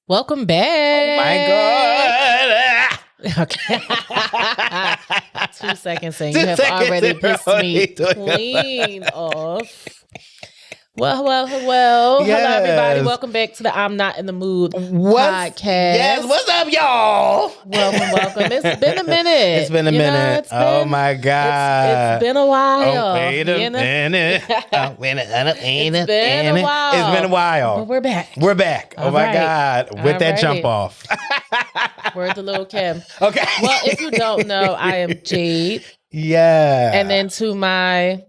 Welcome back. Oh my God. Okay. 2 seconds in. 2 You have seconds already in, pissed bro. me clean off. Well. Hello, everybody. Yes. Welcome back to the I'm Not in the Mood podcast. Yes, what's up, y'all? Welcome. It's been a minute. It's been a minute. Oh my God. It's been a while. Oh, wait a minute. It's been a while. It's been a while. But we're back. We're back. Oh All my right. God. With that Alrighty. jump off. We're the Lil Kim. Okay. Well, if you don't know, I am Jade. Yeah. And then to my...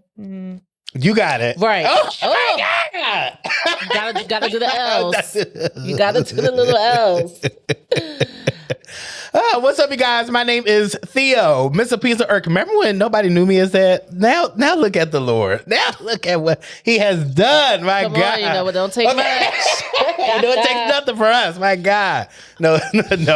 You got it. Right. Oh, Oh. my God. Gotta do the L's. You gotta do the little L's. What's up, you guys? My name is Theo, Mr. Piece of Irk. Remember when nobody knew me as that? Now look at the Lord. Now look at what He has done. My Come God. on, you know it don't take much. It takes nothing for us. My God. No,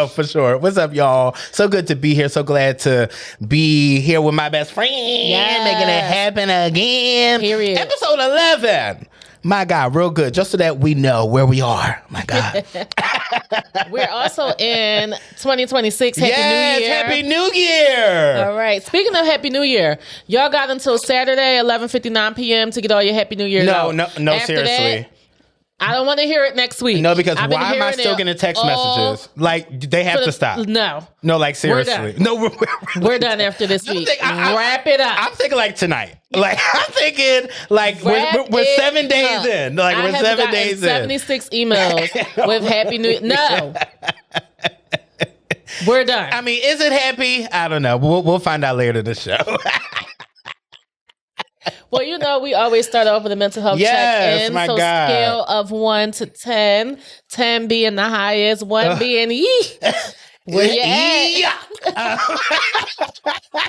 for sure. What's up, y'all? So good to be here. So glad to be here with my best friend. Yes. Making it happen again. Period. Episode 11. My God, real good. Just so that we know where we are. My God. We're also in 2026. Happy New Year. Happy New Year. All right. Speaking of Happy New Year, y'all got until Saturday, 11:59 p.m. to get all your Happy New Year. No, After seriously. that, I don't want to hear it next week. No, because I've been why am I hearing still it getting text all messages? Like, they have to stop. No. No, like, seriously. done. No, We're done after this week. Wrap it up. I'm thinking like tonight. Like, I'm thinking like we're 7 days in. Like, I we're have 7 gotten days in. 76 emails with Happy New Year. No. We're done. I mean, is it happy? I don't know. We'll find out later in the show. Well, you know, we always start off with a mental health check-in. My so God. Scale of 1 to 10, 10 being the highest, 1 being where you at?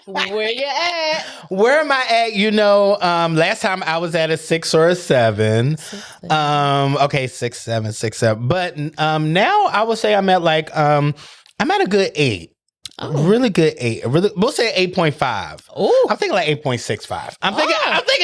Where you at? Where am I at? You know, last time I was at a 6 or a 7. 7. Okay, 6, 7, 6, 7. But now I would say I'm at like I'm at a good 8. Oh. Really good 8. We'll say 8.5. Ooh. I'm thinking like 8.65. I'm thinking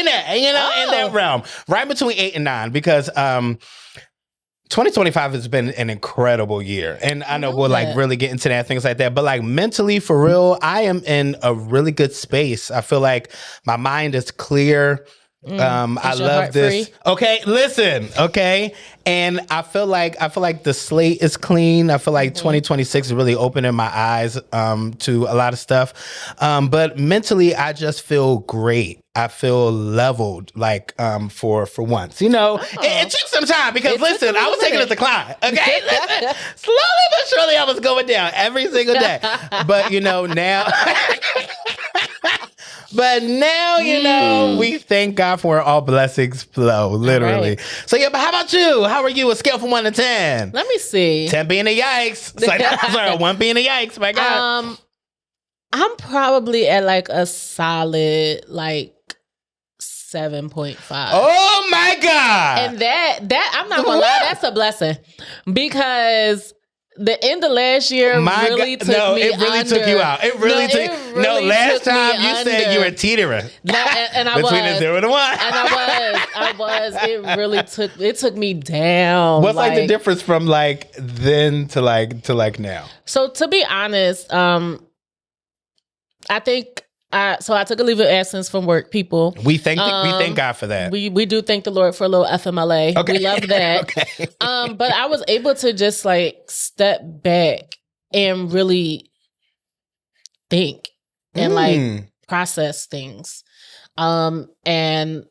that, in that realm. Right between 8 and 9, because 2025 has been an incredible year. And I know we'll like really get into that, things like that. But like mentally, for real, I am in a really good space. I feel like my mind is clear. I love this. Free? Okay, listen. Okay, and I feel like the slate is clean. I feel like 2026 is really opening my eyes to a lot of stuff. But mentally, I just feel great. I feel leveled, like for once. You know, it took some time because listen, I was taking a decline. Okay, listen, slowly but surely, I was going down every single day. But you know now. But now, you know, we thank God for where all blessings flow, literally. Right. So, yeah, but how about you? How are you? A scale from 1 to 10? Let me see. 10 being a yikes. Sorry, 1 being a yikes. My God. I'm probably at like a solid, like 7.5. Oh, my God. And that I'm not gonna lie, that's a blessing, because the end of last year took me it really under. took you out. It really took. Last time you said you were teetering. And I between was. a 0 and a 1. And I was. It really took me down. What's like the difference from like then to like now? So to be honest, I think I took a leave of absence from work, people. We thank God for that. We do thank the Lord for a little FMLA. Okay. We love that. Okay. But I was able to just like step back and really think and like process things. And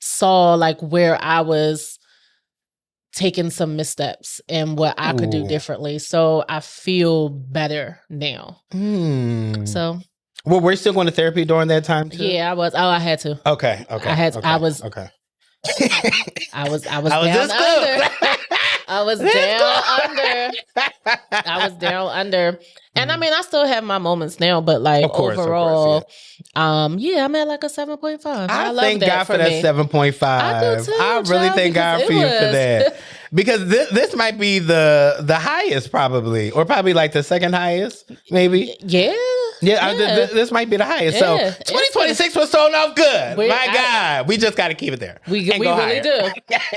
saw like where I was taking some missteps and what I could do differently. So I feel better now. So well, we're still going to therapy during that time too? yeah, I was. Oh, I had to. Okay. I had to. Okay. I was. Okay. I was down under. I was down under. I was down under. And I mean, I still have my moments now, but like overall, yeah, I'm at like a 7.5. I love thank that God for that 7.5. I do too, I really child, thank God for you for that. Because this might be the highest probably, or probably like the second highest, maybe. Yeah. Yeah, this might be the highest. So 2026 was starting off good. God, we just got to keep it there. We really do.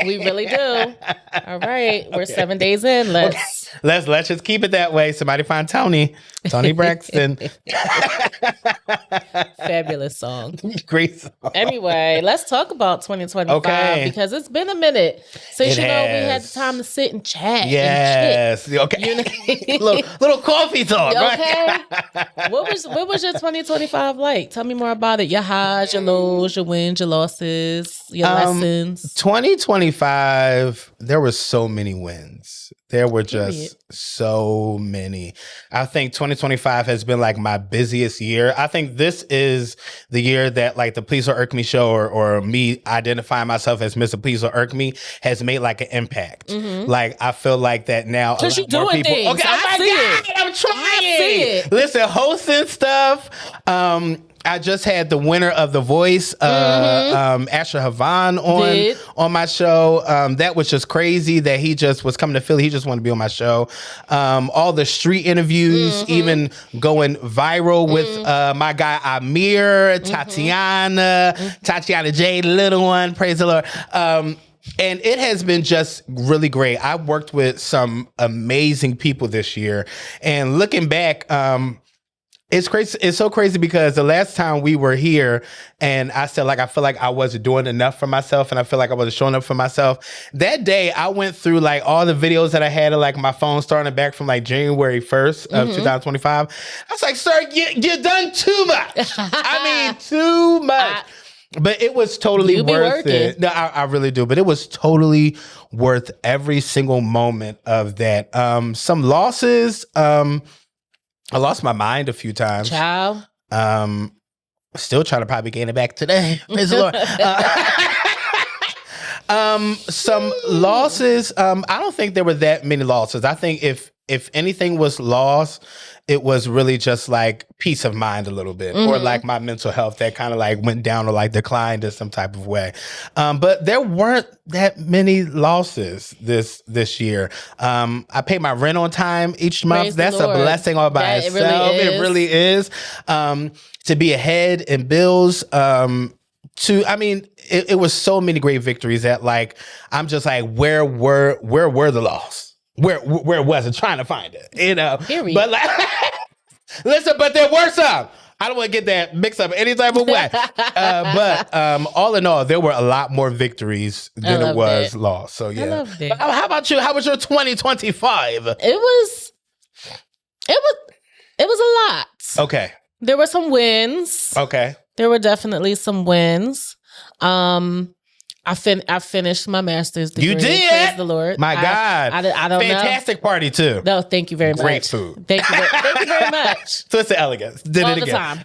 We really do. All right, we're 7 days in. Let's just keep it that way. Somebody find Tony Braxton. Fabulous song. Great song. Anyway, let's talk about 2025 because it's been a minute since we had the time to sit and chat. Yes. And okay. little coffee talk. Okay. Right? What was your 2025 like? Tell me more about it. Your highs, your lows, your wins, your losses, your lessons. 2025, there were so many wins. There were just so many. I think 2025 has been like my busiest year. I think this is the year that like the Please Don't Irk Me show or me identifying myself as Mr. Please Don't Irk Me has made like an impact. Mm-hmm. Like I feel like that now. Because you're doing people, things. Okay, I see it. I'm trying. I see it. Listen, hosting stuff. I just had the winner of The Voice, Asher Havan, on my show. That was just crazy that he just was coming to Philly. He just wanted to be on my show. All the street interviews, even going viral with my guy Amir, Tatiana J, the little one. Praise the Lord. And it has been just really great. I worked with some amazing people this year. And looking back, it's crazy. It's so crazy because the last time we were here and I said, like, I feel like I wasn't doing enough for myself and I feel like I wasn't showing up for myself. That day, I went through like all the videos that I had of like my phone starting back from like January 1st of 2025. I was like, sir, you done too much. I mean, too much. But it was totally worth it. No, I really do. But it was totally worth every single moment of that. Some losses, I lost my mind a few times. Child. Still trying to probably gain it back today. Praise the Lord. Some losses. I don't think there were that many losses. I think if anything was lost, it was really just like peace of mind a little bit, or like my mental health that kind of like went down or like declined in some type of way. But there weren't that many losses this year. I pay my rent on time each month. Praise That's a blessing all by itself. It really is. To be ahead in bills. It was so many great victories that like I'm just like, where were the losses? Where was it? Trying to find it, you know. Period. But like, listen, but there were some. I don't want to get that mixed up any type of way. But all in all, there were a lot more victories than it was lost. So yeah. I loved it. How about you? How was your 2025? It was a lot. Okay. There were some wins. Okay. There were definitely some wins. I finished my master's degree. You did? Praise the Lord. My God. I don't know. Fantastic party, too. No, thank you very much. Great food. Thank you very much. Twist of elegance. Did all it again. All the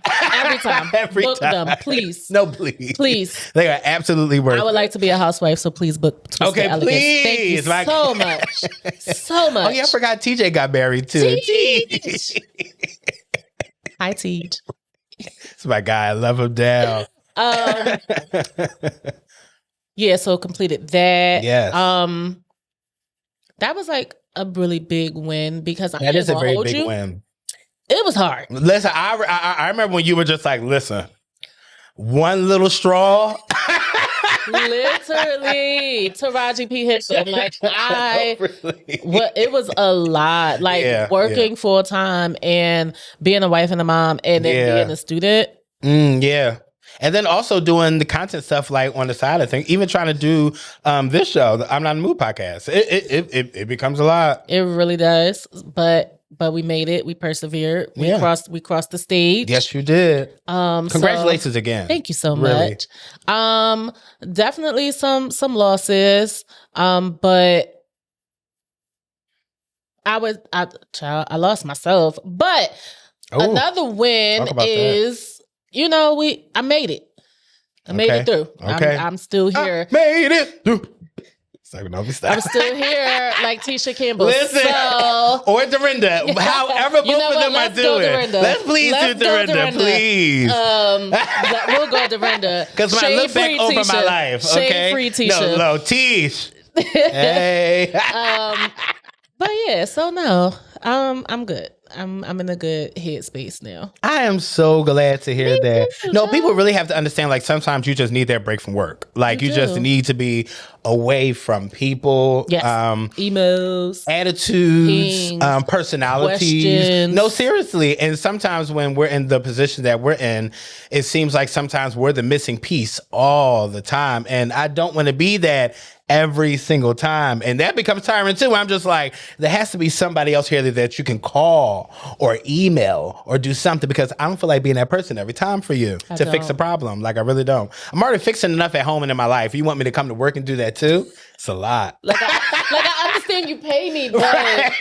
time. Every time. Book them, please. No, please. Please. They are absolutely worth it. I would like to be a housewife, so please book Twist of Elegance. Please. Thank you so much. So much. Oh, yeah, I forgot TJ got married, too. Teej. Hi, Teej. It's my guy. I love him down. Yeah, so completed that. Yes. That was like a really big win because that is a very big win. It was hard. Listen, I remember when you were just like, listen, one little straw. Literally, Taraji P. Henson. Like it was a lot. Like working full time and being a wife and a mom and then being a student. Yeah. And then also doing the content stuff like on the side of things, even trying to do this show, the I'm Not in the Mood podcast. It becomes a lot. It really does. But we made it. We persevered. We crossed the stage. Yes, you did. Congratulations again. Thank you so much. Definitely some losses. But I lost myself. But another win is. I made it. I made it through. Okay. I'm still here. I made it through. I'm still here, like Tisha Campbell. Listen, or Dorinda. However both of them are doing. Let's please do Dorinda, please. We'll go Dorinda. Because when I look back over my life, okay? Shade-free Tisha. No, Tish. Hey. But yeah, so no, I'm good. I'm in a good headspace now. I am so glad to hear that. too, No, child. people really have to understand, like, sometimes you just need that break from work. Like, you just do. need to be away from people. Yes. Emails, Attitudes, things, personalities. questions. No, seriously. And sometimes when we're in the position that we're in, it seems like sometimes we're the missing piece all the time. And I don't want to be that every single time. And that becomes tiring too. I'm just like, there has to be somebody else here that you can call or email or do something, because I don't feel like being that person every time for you to fix a problem. Like, I really don't. I'm already fixing enough at home and in my life. You want me to come to work and do that too? It's a lot. Like I understand you pay me, but right.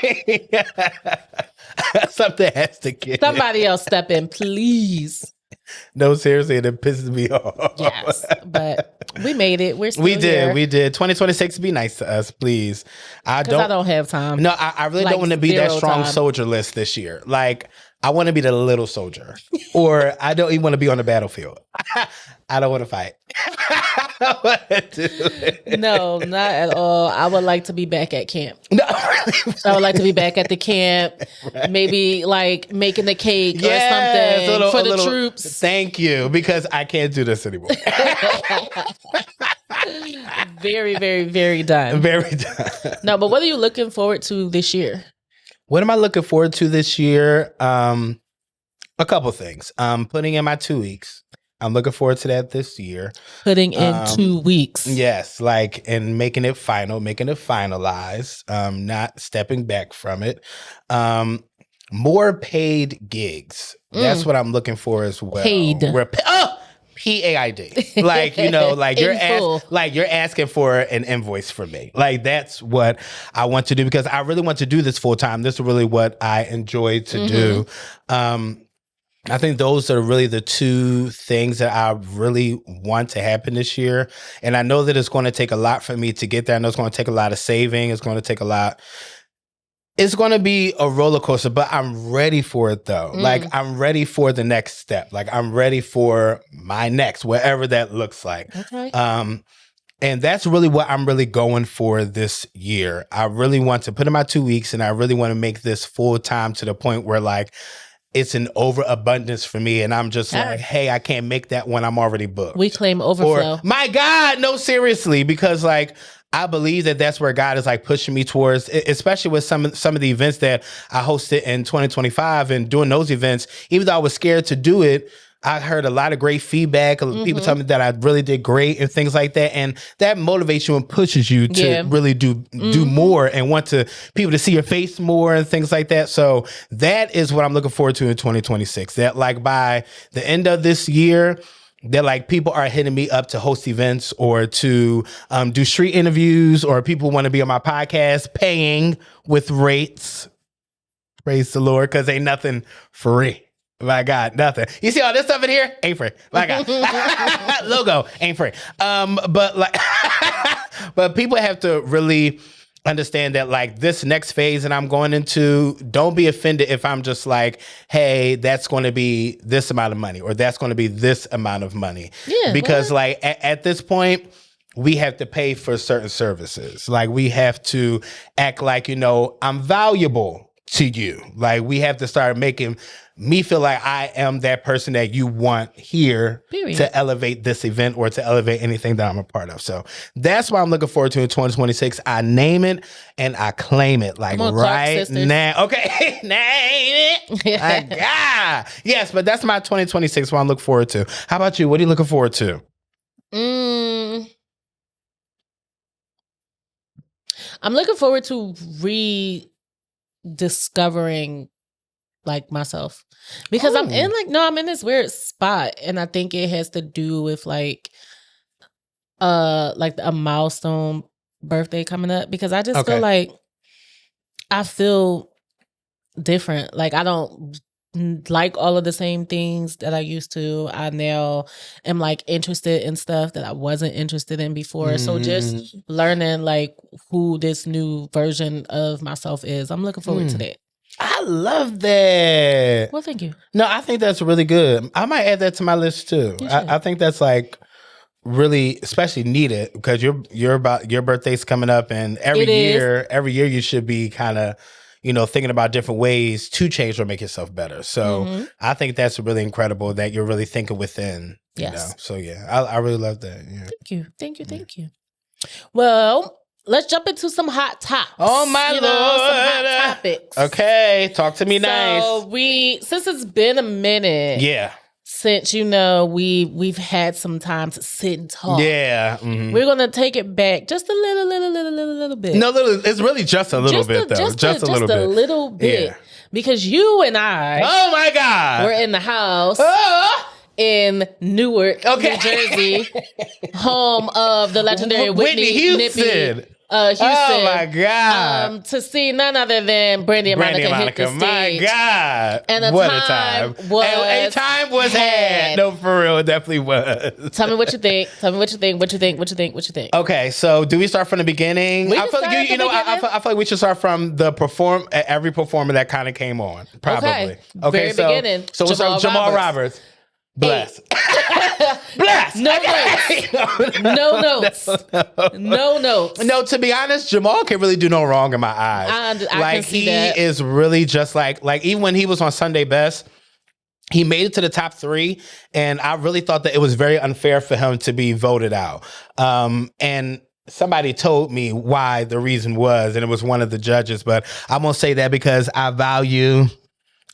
Something has to give. Somebody else step in, please. No, seriously, it pisses me off. Yes, but we made it. We're still We did. here. We did. 2026, be nice to us, please. I don't have time. No, I really Like, don't want to be that zero strong time. soldier list this year. Like, I want to be the little soldier, or I don't even want to be on the battlefield. I don't want to fight. No, not at all. I would like to be back at camp. No, I would like to be back at the camp, right. Maybe like making the cake or something for the troops. Thank you, because I can't do this anymore. Very, very, very done. Very done. No, but what are you looking forward to this year? What am I looking forward to this year? A couple things. Putting in my 2 weeks. I'm looking forward to that this year. Putting in 2 weeks. Yes, like, and making it final, making it finalized, not stepping back from it. More paid gigs. That's what I'm looking for as well. Paid. PAID. Like, you know, like you're asking for an invoice from me. Like, that's what I want to do, because I really want to do this full time. This is really what I enjoy to do. I think those are really the two things that I really want to happen this year. And I know that it's going to take a lot for me to get there. I know it's going to take a lot of saving. It's going to take a lot. It's going to be a roller coaster, but I'm ready for it though. Like, I'm ready for the next step. Like, I'm ready for my next, whatever that looks like. Okay. And that's really what I'm really going for this year. I really want to put in my 2 weeks, and I really want to make this full time to the point where, like, it's an overabundance for me, and I'm just like, hey, I can't make that when I'm already booked. We claim overflow. Or, my God, no, seriously, because, like, I believe that that's where God is, like, pushing me towards, especially with some of the events that I hosted in 2025. And doing those events, even though I was scared to do it, I heard a lot of great feedback. People tell me that I really did great and things like that. And that motivates you and pushes you to really do more and want people to see your face more and things like that. So that is what I'm looking forward to in 2026. That, like, by the end of this year, that, like, people are hitting me up to host events or to do street interviews, or people want to be on my podcast, paying with rates. Praise the Lord, because ain't nothing free. My God, nothing. You see all this stuff in here? Ain't free. My God. Logo ain't free. But like, but people have to really understand that, like, this next phase that I'm going into, don't be offended if I'm just like, hey, that's going to be this amount of money, or that's going to be this amount of money. Yeah, because like at this point, we have to pay for certain services. Like, we have to act like, you know, I'm valuable to you. Like, we have to start making me feel like I am that person that you want here to elevate this event or to elevate anything that I'm a part of. So that's what I'm looking forward to in 2026. I name it and I claim it, like, right now. Okay, name it. My God. Yes, but that's my 2026 what I'm looking forward to. How about you? What are you looking forward to? I'm looking forward to rediscovering, like, myself, because I'm in this weird spot, and I think it has to do with like a milestone birthday coming up, because I just feel like I feel different. Like, I don't like all of the same things that I used to. I now am, like, interested in stuff that I wasn't interested in before. So just learning, like, who this new version of myself is, I'm looking forward to that. I love that. Well, thank you. No, I think that's really good. I might add that to my list too. I think that's, like, really, especially needed, because your birthday's coming up, and every year you should be kind of, thinking about different ways to change or make yourself better. So I think that's really incredible that you're really thinking within. Yes. So I really love that. Yeah. Thank you. Well, let's jump into some hot topics. Oh my Lord. Some hot topics. Okay, talk to me nice. So since it's been a minute. Yeah. Since we've had some time to sit and talk. Yeah. We're gonna take it back just a little bit. No, it's really just a little bit though. Just a little bit. Yeah. Because you and I oh my God. We're in the house in Newark, New Jersey, home of the legendary Whitney Houston. Oh my God. To see none other than Brandy and Monica hit the stage. My God. And what a time. A time was had. No, for real, it definitely was. Tell me what you think. What you think. Okay, so do we start from the beginning? I feel like we should start from every performer that kind of came on. Probably. Okay, beginning. So we'll start with Jamal Roberts. Bless. Bless. No notes. No notes. No, to be honest, Jamal can really do no wrong in my eyes. I can see that. He is really just like even when he was on Sunday Best, he made it to the top 3, and I really thought that it was very unfair for him to be voted out. And somebody told me why the reason was, and it was one of the judges, but I'm gonna say that because I value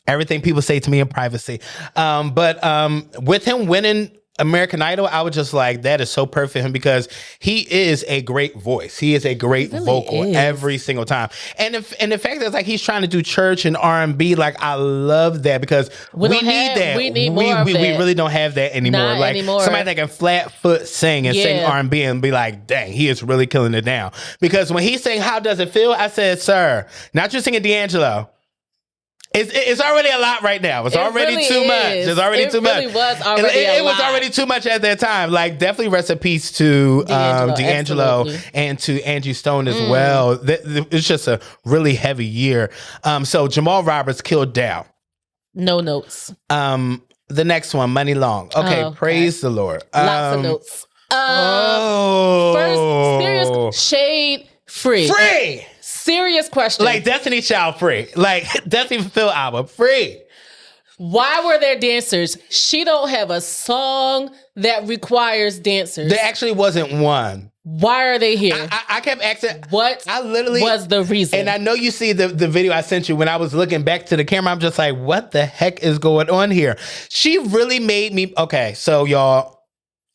everything people say to me in privacy. But with him winning American Idol, I was just like, that is so perfect for him because he is a great voice. He is a great vocal every single time. And the fact that like he's trying to do church and R&B, like I love that because we need that. We need more of that. We really don't have that anymore. Not like anymore. Somebody that can flat foot sing and sing R&B and be like, dang, he is really killing it down. Because when he sang How Does It Feel, I said, sir, not just singing D'Angelo. It's already a lot right now. It's already too much. It's already too much. It was already it was already too much at that time. Like, definitely rest in peace to D'Angelo and to Angie Stone as well. It's just a really heavy year. So Jamal Roberts killed down. No notes. The next one, Money Long. Okay, praise the Lord. Lots of notes. First, serious shade free. Free! Serious question. Like Destiny Child free. Like Destiny Fulfill album free. Why were there dancers? She don't have a song that requires dancers. There actually wasn't one. Why are they here? I kept asking. What was the reason? And I know you see the video I sent you when I was looking back to the camera. I'm just like, what the heck is going on here? She really made me. Okay, so y'all,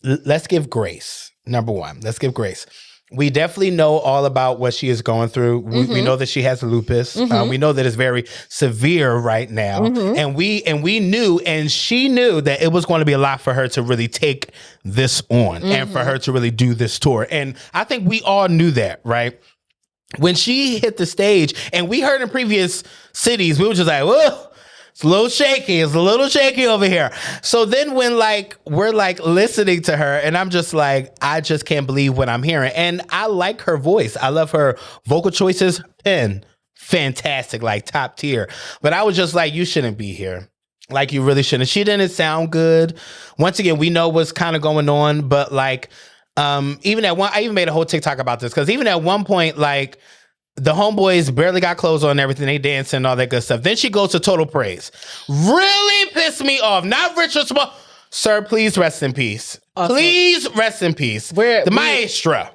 let's give grace. Number one, let's give grace. We definitely know all about what she is going through. We know that she has lupus. We know that it's very severe right now. And we knew, and she knew that it was going to be a lot for her to really take this on and for her to really do this tour. And I think we all knew that, right? When she hit the stage, and we heard in previous cities, we were just like, whoa. It's a little shaky. It's a little shaky over here. So then when we're listening to her and I'm just like, I just can't believe what I'm hearing. And I like her voice. I love her vocal choices. Fantastic, like top tier. But I was just like, you shouldn't be here. Like you really shouldn't. She didn't sound good. Once again, we know what's kind of going on. But even at one, I even made a whole TikTok about this because even at one point, the homeboys barely got clothes on and everything. They dancing and all that good stuff. Then she goes to Total Praise. Really pissed me off. Not Richard Small. Sir, please rest in peace. Awesome. Please rest in peace. The maestro.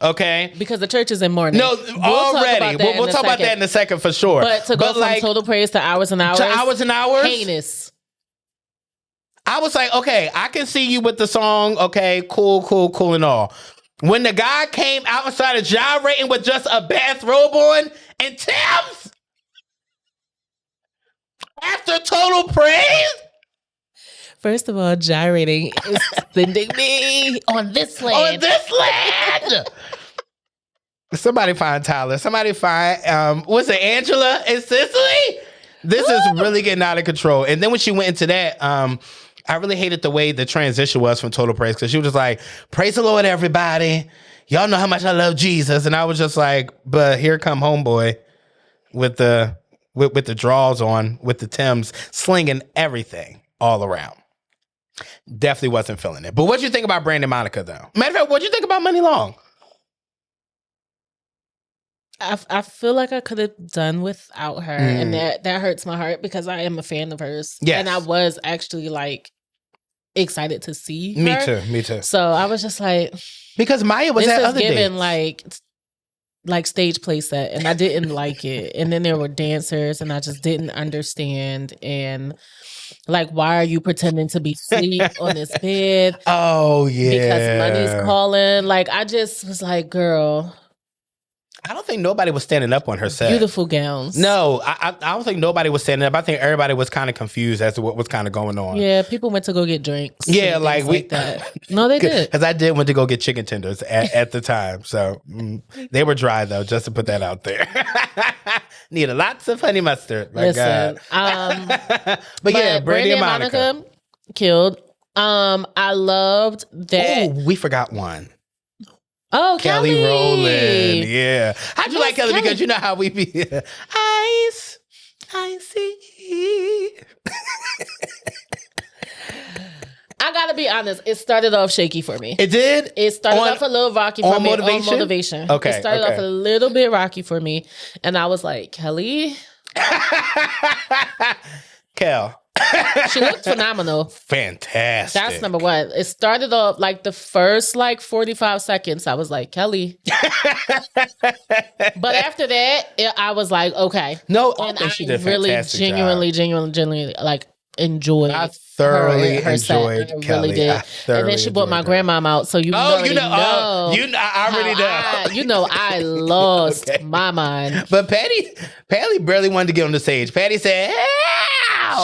Okay? Because the church is in mourning. No, already. We'll talk about that in a second for sure. But to go from Total Praise to Hours and Hours. To Hours and Hours. Heinous. I was like, okay, I can see you with the song. Okay, cool and all. When the guy came outside of gyrating with just a bathrobe on and Tim's after Total Praise. First of all, gyrating is sending me on this land. On this land. Somebody find Tyler. Somebody find, was it Angela in Sicily? This is really getting out of control. And then when she went into that, I really hated the way the transition was from Total Praise because she was just like, praise the Lord, everybody. Y'all know how much I love Jesus. And I was just like, but here come homeboy with the draws on, with the Timbs, slinging everything all around. Definitely wasn't feeling it. But what'd you think about Brandy Monica, though? Matter of fact, what'd you think about Money Long? I feel like I could have done without her, and that hurts my heart because I am a fan of hers. Yes. And I was actually like excited to see her. Me too. So I was just like, because Maya was at other given dates. like stage play set, and I didn't like it. And then there were dancers, and I just didn't understand. And like, why are you pretending to be asleep on this bed? Oh yeah, because money's calling. Like, I just was like, girl. I don't think nobody was standing up on her set. Beautiful gowns. No, I don't think nobody was standing up. I think everybody was kind of confused as to what was kind of going on. Yeah, people went to go get drinks. Yeah, like that. No, they did. Because I did went to go get chicken tenders at the time. So they were dry though, just to put that out there. Needed lots of honey mustard. Listen, but yeah, Brandy and Monica killed. I loved that. Oh, we forgot one. Oh, Kelly Rowland. Yeah. How'd you like Kelly? Because you know how we be. Ice. I see. I gotta be honest. It started off shaky for me. It did? It started off a little rocky for me. Motivation? On Motivation. Okay. It started off a little bit rocky for me. And I was like, Kelly. Kel. She looked phenomenal. Fantastic. That's number one. It started off like the first 45 seconds. I was like, Kelly. But after that, I was like, okay. No, and I think she I did a really fantastic genuinely like enjoyed. I thoroughly her enjoyed set. I Kelly. Really did. And then she brought my grandmom out, so I already know. I already know. I lost my mind. But Patty barely wanted to get on the stage. Patty said,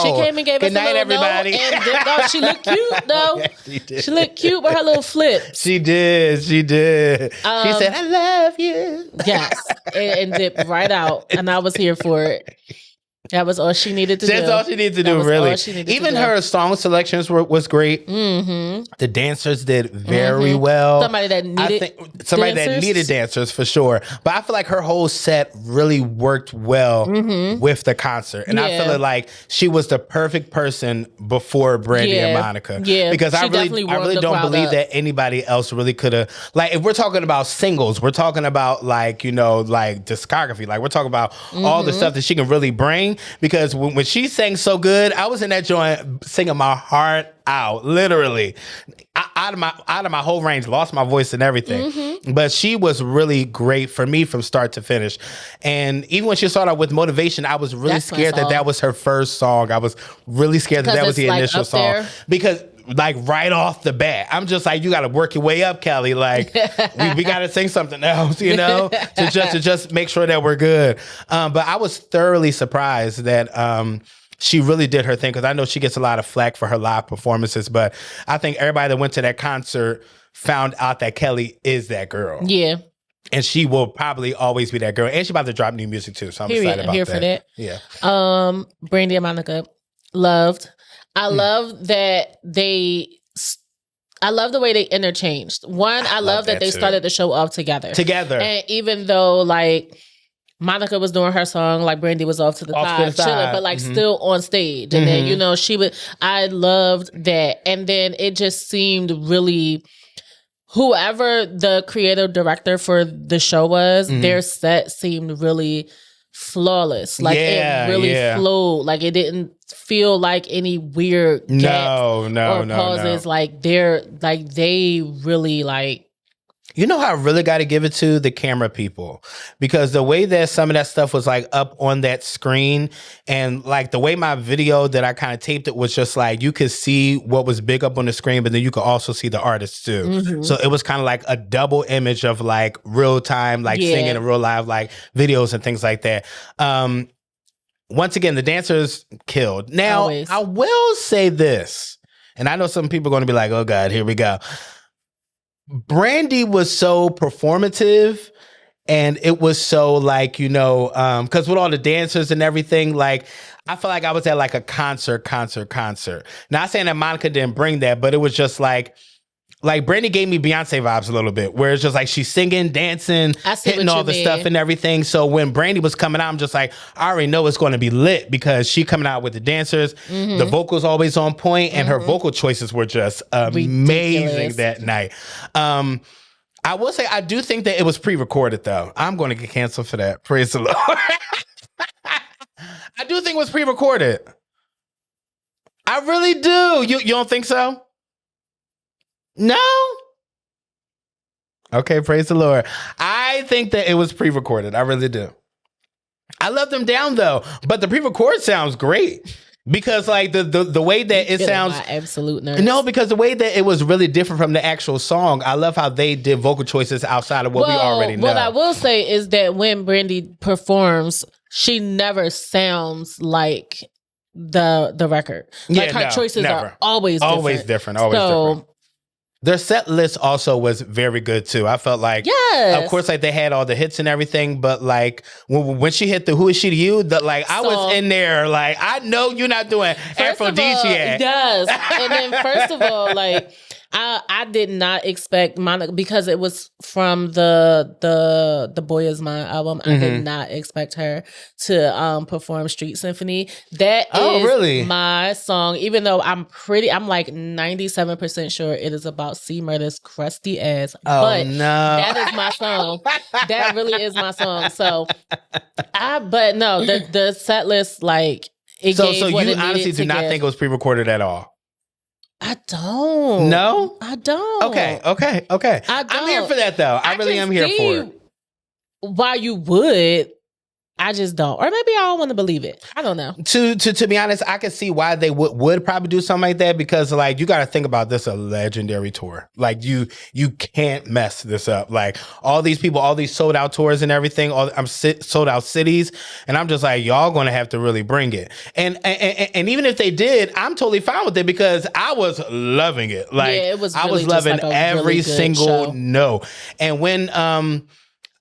she came and gave Good us night, a little everybody. Note, and she looked cute though. Yes, she looked cute with her little flips. She did. She said, "I love you." Yes, and dipped right out, and I was here for it. That was all she needed to do. That's all she needed to do, really. Even her song selections was great. Mm-hmm. The dancers did very well. Somebody that needed dancers for sure. But I feel like her whole set really worked well with the concert. And I feel like she was the perfect person before Brandy and Monica. Yeah, because I really don't believe that anybody else really could have. Like, if we're talking about singles, we're talking about discography. Like, we're talking about all the stuff that she can really bring. Because when she sang so good, I was in that joint singing my heart out, literally out of my whole range, lost my voice and everything. But she was really great for me from start to finish. And even when she started out with Motivation, I was really scared that was her first song. I was really scared that was the initial song because. Like right off the bat, I'm just like, you got to work your way up, Kelly. Like we got to sing something else, to just make sure that we're good. But I was thoroughly surprised that she really did her thing because I know she gets a lot of flack for her live performances, but I think everybody that went to that concert found out that Kelly is that girl. Yeah. And she will probably always be that girl. And she's about to drop new music too, so I'm excited about that. For that. Yeah. Brandy and Monica, loved. I love that I love the way they interchanged. One, I love that they started the show off together. And even though Monica was doing her song, Brandy was off to the side, chilling, but still on stage. And then, I loved that. And then it just seemed really, whoever the creative director for the show was, their set seemed really flawless. It really flowed. It didn't feel like any weird gaps or pauses. They really You know how I really got to give it to the camera people, because the way that some of that stuff was up on that screen, and the way my video that I kind of taped it was just you could see what was big up on the screen, but then you could also see the artists too. So it was kind of a double image of real time, singing and real live videos and things like that. Once again, the dancers killed. Now, always. I will say this, and I know some people are going to be like, oh God, here we go. Brandy was so performative, and it was so because with all the dancers and everything, I feel like I was at a concert. Not saying that Monica didn't bring that, but it was just Brandy gave me Beyonce vibes a little bit, where it's just she's singing, dancing, hitting all the stuff and everything. So when Brandy was coming out, I'm just I already know it's going to be lit because she coming out with the dancers. The vocals always on point, and her vocal choices were just amazing that night. I will say I do think that it was pre-recorded though. I'm going to get canceled for that. Praise the Lord. I do think it was pre-recorded. I really do. You don't think so? No? Okay, praise the Lord. I think that it was pre-recorded. I really do. I love them down though, but the pre-record sounds great. Because like the way that it sounds, absolute nerds. No, because the way that it was really different from the actual song. I love how they did vocal choices outside of what we already know. What I will say is that when Brandy performs, she never sounds like the record. Like her choices are always different. Always different. Their set list also was very good too. I felt like, of course, like they had all the hits and everything, but like when she hit the "Who Is She to You," I was in there like, I know you're not doing Aphrodisiac. Yes, and then first of all, like I did not expect Monica because it was from the Boy Is Mine album. I did not expect her to perform Street Symphony. That is really my song, even though I'm like 97% sure it is about C Murder's crusty ass. But that is my song. That really is my song. So but no, the set list, like it gave so what you it honestly do not think it was pre-recorded at all? I don't. No? I don't. Okay. I'm here for that though. I really am here for it. Why you would. I just don't. Or maybe I don't want to believe it. I don't know. To be honest, I can see why they would probably do something like that because like you got to think about this, a legendary tour. Like you can't mess this up. Like all these people, all these sold out tours and everything, sold out cities, and I'm just like, y'all going to have to really bring it. And even if they did, I'm totally fine with it because I was loving it. Like it was I was loving like every really single no. And when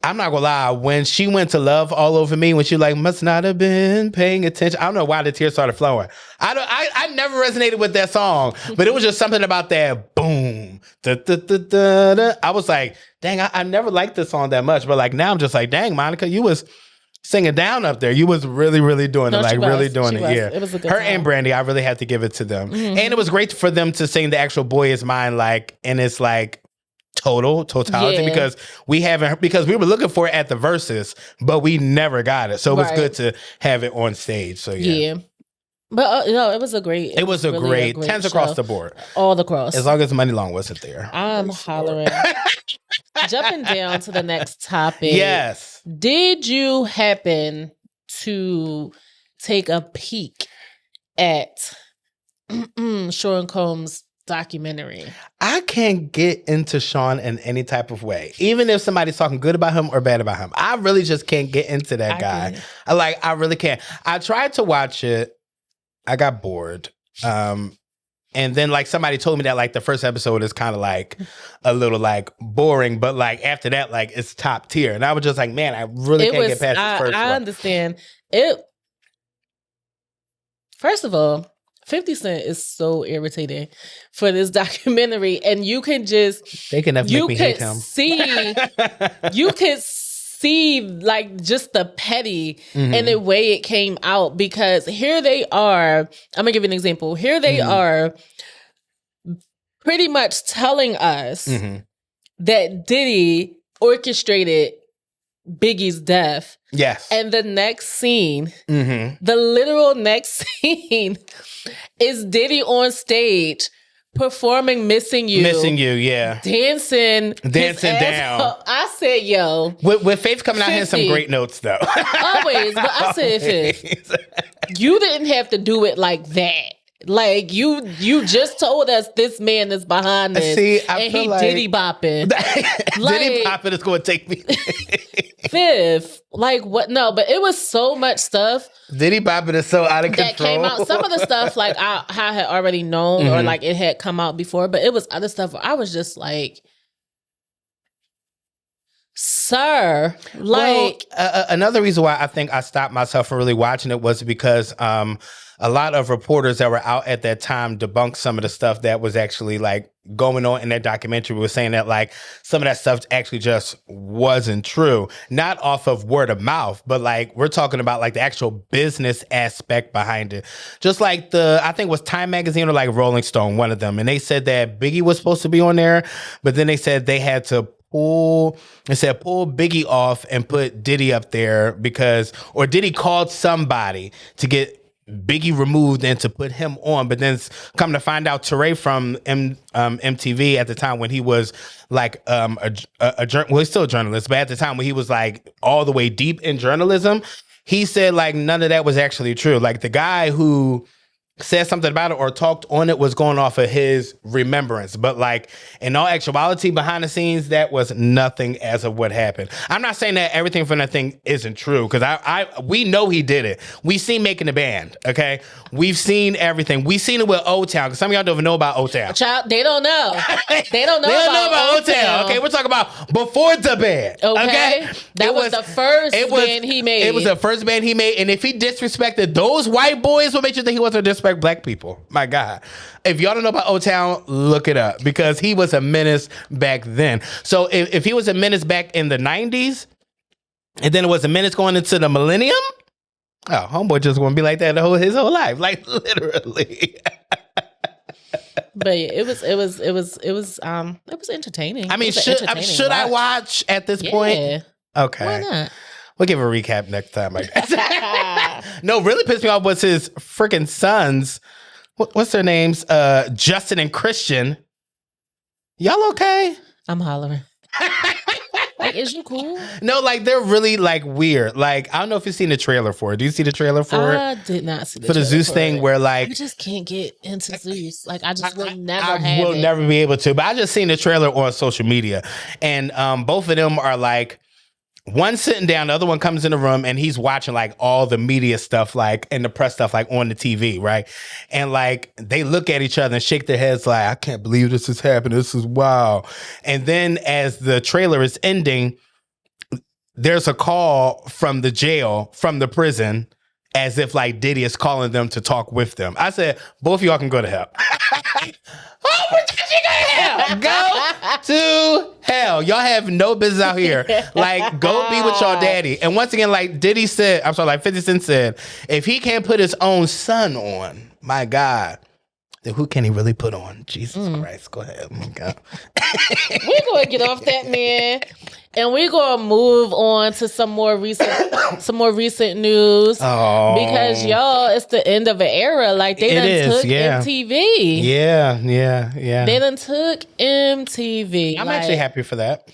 I'm not gonna lie, when she went to Love All Over Me, when she like must not have been paying attention, I don't know why the tears started flowing. I never resonated with that song, but it was just something about that boom. I was like, dang, I never liked this song that much, but like now I'm just like, dang, Monica, you was singing down up there. You was really, really doing it. Like really doing it. Yeah. It was a good Her song. and Brandy, I really have to give it to them. And it was great for them to sing the actual Boy Is Mine, like, and it's like totality because we were looking for it at the verses, but we never got it. So it was good to have it on stage. So yeah. But no, it was a great. It was really a great 10s across the board. All across. As long as Money Long wasn't there. I'm hollering. Jumping down to the next topic. Yes. Did you happen to take a peek at Sean Combs' documentary? I can't get into Sean in any type of way, even if somebody's talking good about him or bad about him. I really just can't get into that guy. I really can't. I tried to watch it. I got bored. And then like somebody told me that like the first episode is kind of like a little like boring, but like after that, like it's top tier. And I was just like, man, I really can't get past the first one. I understand it. First of all, 50 Cent is so irritating for this documentary, and you can just they can never make me hate him. You could see like just the petty and the way it came out, because here they are. I'm gonna give you an example. Here they are pretty much telling us that Diddy orchestrated Biggie's death. Yes. And the next scene, the literal next scene is Diddy on stage performing Missing You. Missing You, yeah. Dancing down. I said, yo. With Faith coming 50. Out here some great notes, though. Always. But I said, Faith, you didn't have to do it like that. Like you just told us this man is behind this, and he like Diddy bopping. Diddy bopping is going to take me. Fifth, like what? No, but it was so much stuff. Diddy bopping is so out of control. That came out. Some of the stuff like I had already known, or like it had come out before, but it was other stuff where I was just like, sir, like another reason why I think I stopped myself from really watching it was because a lot of reporters that were out at that time debunked some of the stuff that was actually like going on in that documentary. Was saying that like some of that stuff actually just wasn't true, not off of word of mouth, but like we're talking about like the actual business aspect behind it. Just like I think it was Time Magazine or like Rolling Stone, one of them, and they said that Biggie was supposed to be on there, but then they said they had to pull Biggie off and put Diddy up there or Diddy called somebody to get Biggie removed and to put him on, but then come to find out Teray from MTV at the time when he was like he's still a journalist, but at the time when he was like all the way deep in journalism, he said like none of that was actually true. Like the guy who said something about it or talked on it was going off of his remembrance. But like in all actuality, behind the scenes, that was nothing as of what happened. I'm not saying that everything from that thing isn't true, because we know he did it. We seen Making the Band, okay? We've seen everything. We've seen it with O-Town, because some of y'all don't even know about O-Town. Child, they don't know. They don't know about O-Town. Okay, we're talking about before the band. Okay? That was the first band he made. It was the first band he made, and if he disrespected those white boys, what made you think he wasn't disrespect black people? My God. If y'all don't know about O-Town, look it up, because he was a menace back then. So if he was a menace back in the 90s, and then it was a menace going into the millennium, oh, homeboy just gonna be like that his whole life, like literally. But yeah, it was entertaining. I mean, should I watch at this point? Okay. Why not? We'll give a recap next time, I guess. No, really pissed me off was his freaking sons. What's their names? Justin and Christian. Y'all okay? I'm hollering. Like, is you cool? No, like they're really like weird. Like I don't know if you've seen the trailer for it. Do you see the trailer for it? I did not see the Zeus thing where like I just can't get into Zeus. Like I just will never. I will never be able to. But I just seen the trailer on social media, and both of them are like. One sitting down, the other one comes in the room and he's watching like all the media stuff, like and the press stuff, like on the TV, right? And like they look at each other and shake their heads like, I can't believe this is happening. This is wow. And then as the trailer is ending, there's a call from the jail, from the prison, as if like Diddy is calling them to talk with them. I said, both of y'all can go to hell. Oh, we're touching hell. Go to hell. Y'all have no business out here. Like, go be with y'all daddy. And once again, like 50 Cent said, if he can't put his own son on, my God, then who can he really put on? Jesus Christ. Go ahead. Oh my God. We're going to get off that, man. And we're going to move on to some more recent news. Oh. Because, y'all, it's the end of an era. Like, they took MTV. Yeah. They done took MTV. I'm actually happy for that.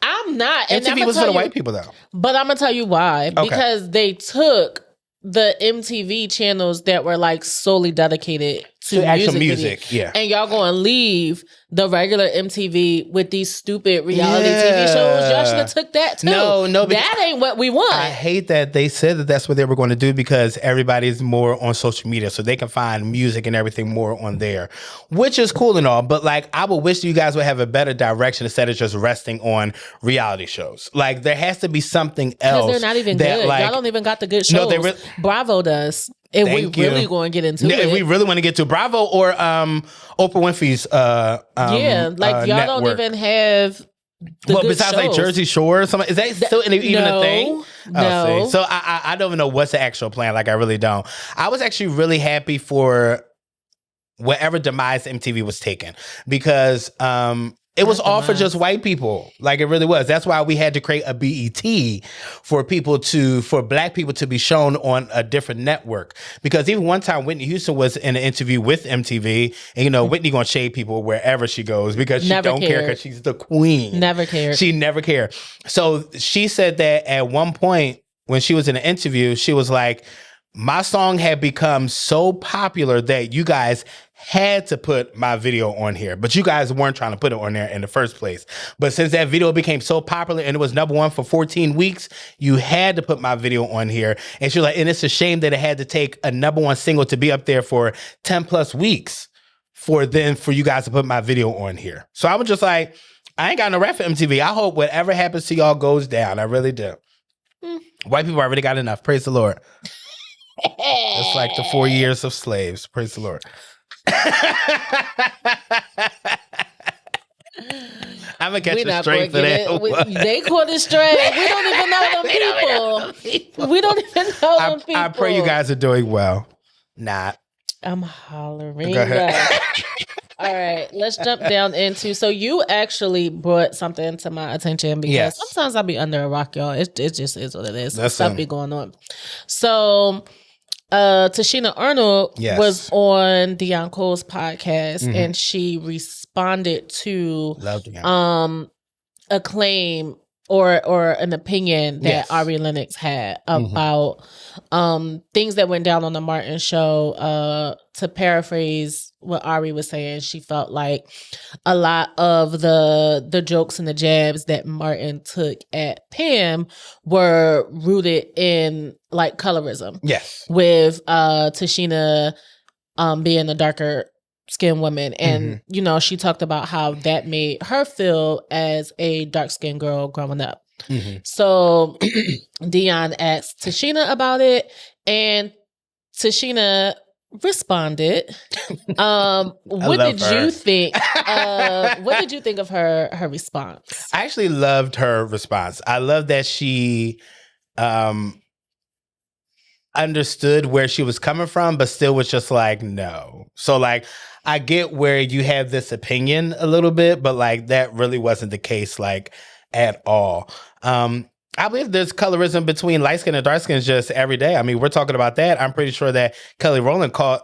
I'm not. MTV was for the white people, though. But I'm going to tell you why. Okay. Because they took the MTV channels that were like solely dedicated to actual music. Yeah. And y'all gonna leave the regular MTV with these stupid reality TV shows. Y'all should have took that too. No, that ain't what we want. I hate that they said that that's what they were going to do, because everybody's more on social media, so they can find music and everything more on there, which is cool and all. But like, I would wish you guys would have a better direction instead of just resting on reality shows. Like, there has to be something else. Because they're not even good. Like, y'all don't even got the good shows. No, Bravo does. If we really going to get into it. If we really want to get to Bravo or Oprah Winfrey's like y'all network. Don't even have the good besides shows. Like Jersey Shore or something. Is that still even a thing? No. See. So I don't even know what's the actual plan. Like, I really don't. I was actually really happy for whatever demise MTV was taken, because it was all for just white people. Like, it really was. That's why we had to create a BET for black people to be shown on a different network. Because even one time Whitney Houston was in an interview with MTV, and Whitney gonna shade people wherever she goes because she don't care, because she's the queen. Never cared. She never cared. So she said that at one point when she was in an interview, she was like, my song had become so popular that you guys had to put my video on here, but you guys weren't trying to put it on there in the first place. But since that video became so popular and it was #1 for 14 weeks, you had to put my video on here. And she was like, and it's a shame that it had to take a #1 single to be up there for 10 plus weeks for you guys to put my video on here. So I was just like, I ain't got no rap for MTV. I hope whatever happens to y'all goes down. I really do. White people already got enough. Praise the Lord. It's like the 4 years of slaves. Praise the Lord. I'm gonna catch the straight for that. They caught it straight. We don't even know them people. We don't even know them people. I pray you guys are doing well. Not. I'm hollering. Go ahead. All right, let's jump down into. So you actually brought something to my attention because sometimes I'll be under a rock, y'all. It just is what it is. Stuff be going on. So Tashina Arnold was on Deion Cole's podcast and she responded to a claim or an opinion that Ari Lennox had about things that went down on the Martin show. To paraphrase what Ari was saying, she felt like a lot of the jokes and the jabs that Martin took at Pam were rooted in like colorism. Yes. With Tashina being a darker skinned woman. And, you know, she talked about how that made her feel as a dark skinned girl growing up. So Deion asked Tashina about it and Tashina responded. What did you think? What did you think of her response? I actually loved her response. I love that she understood where she was coming from, but still was just like, no. So like, I get where you have this opinion a little bit, but like that really wasn't the case, like at all. I believe there's colorism between light skin and dark skin just every day. I mean, we're talking about that. I'm pretty sure that Kelly Rowland caught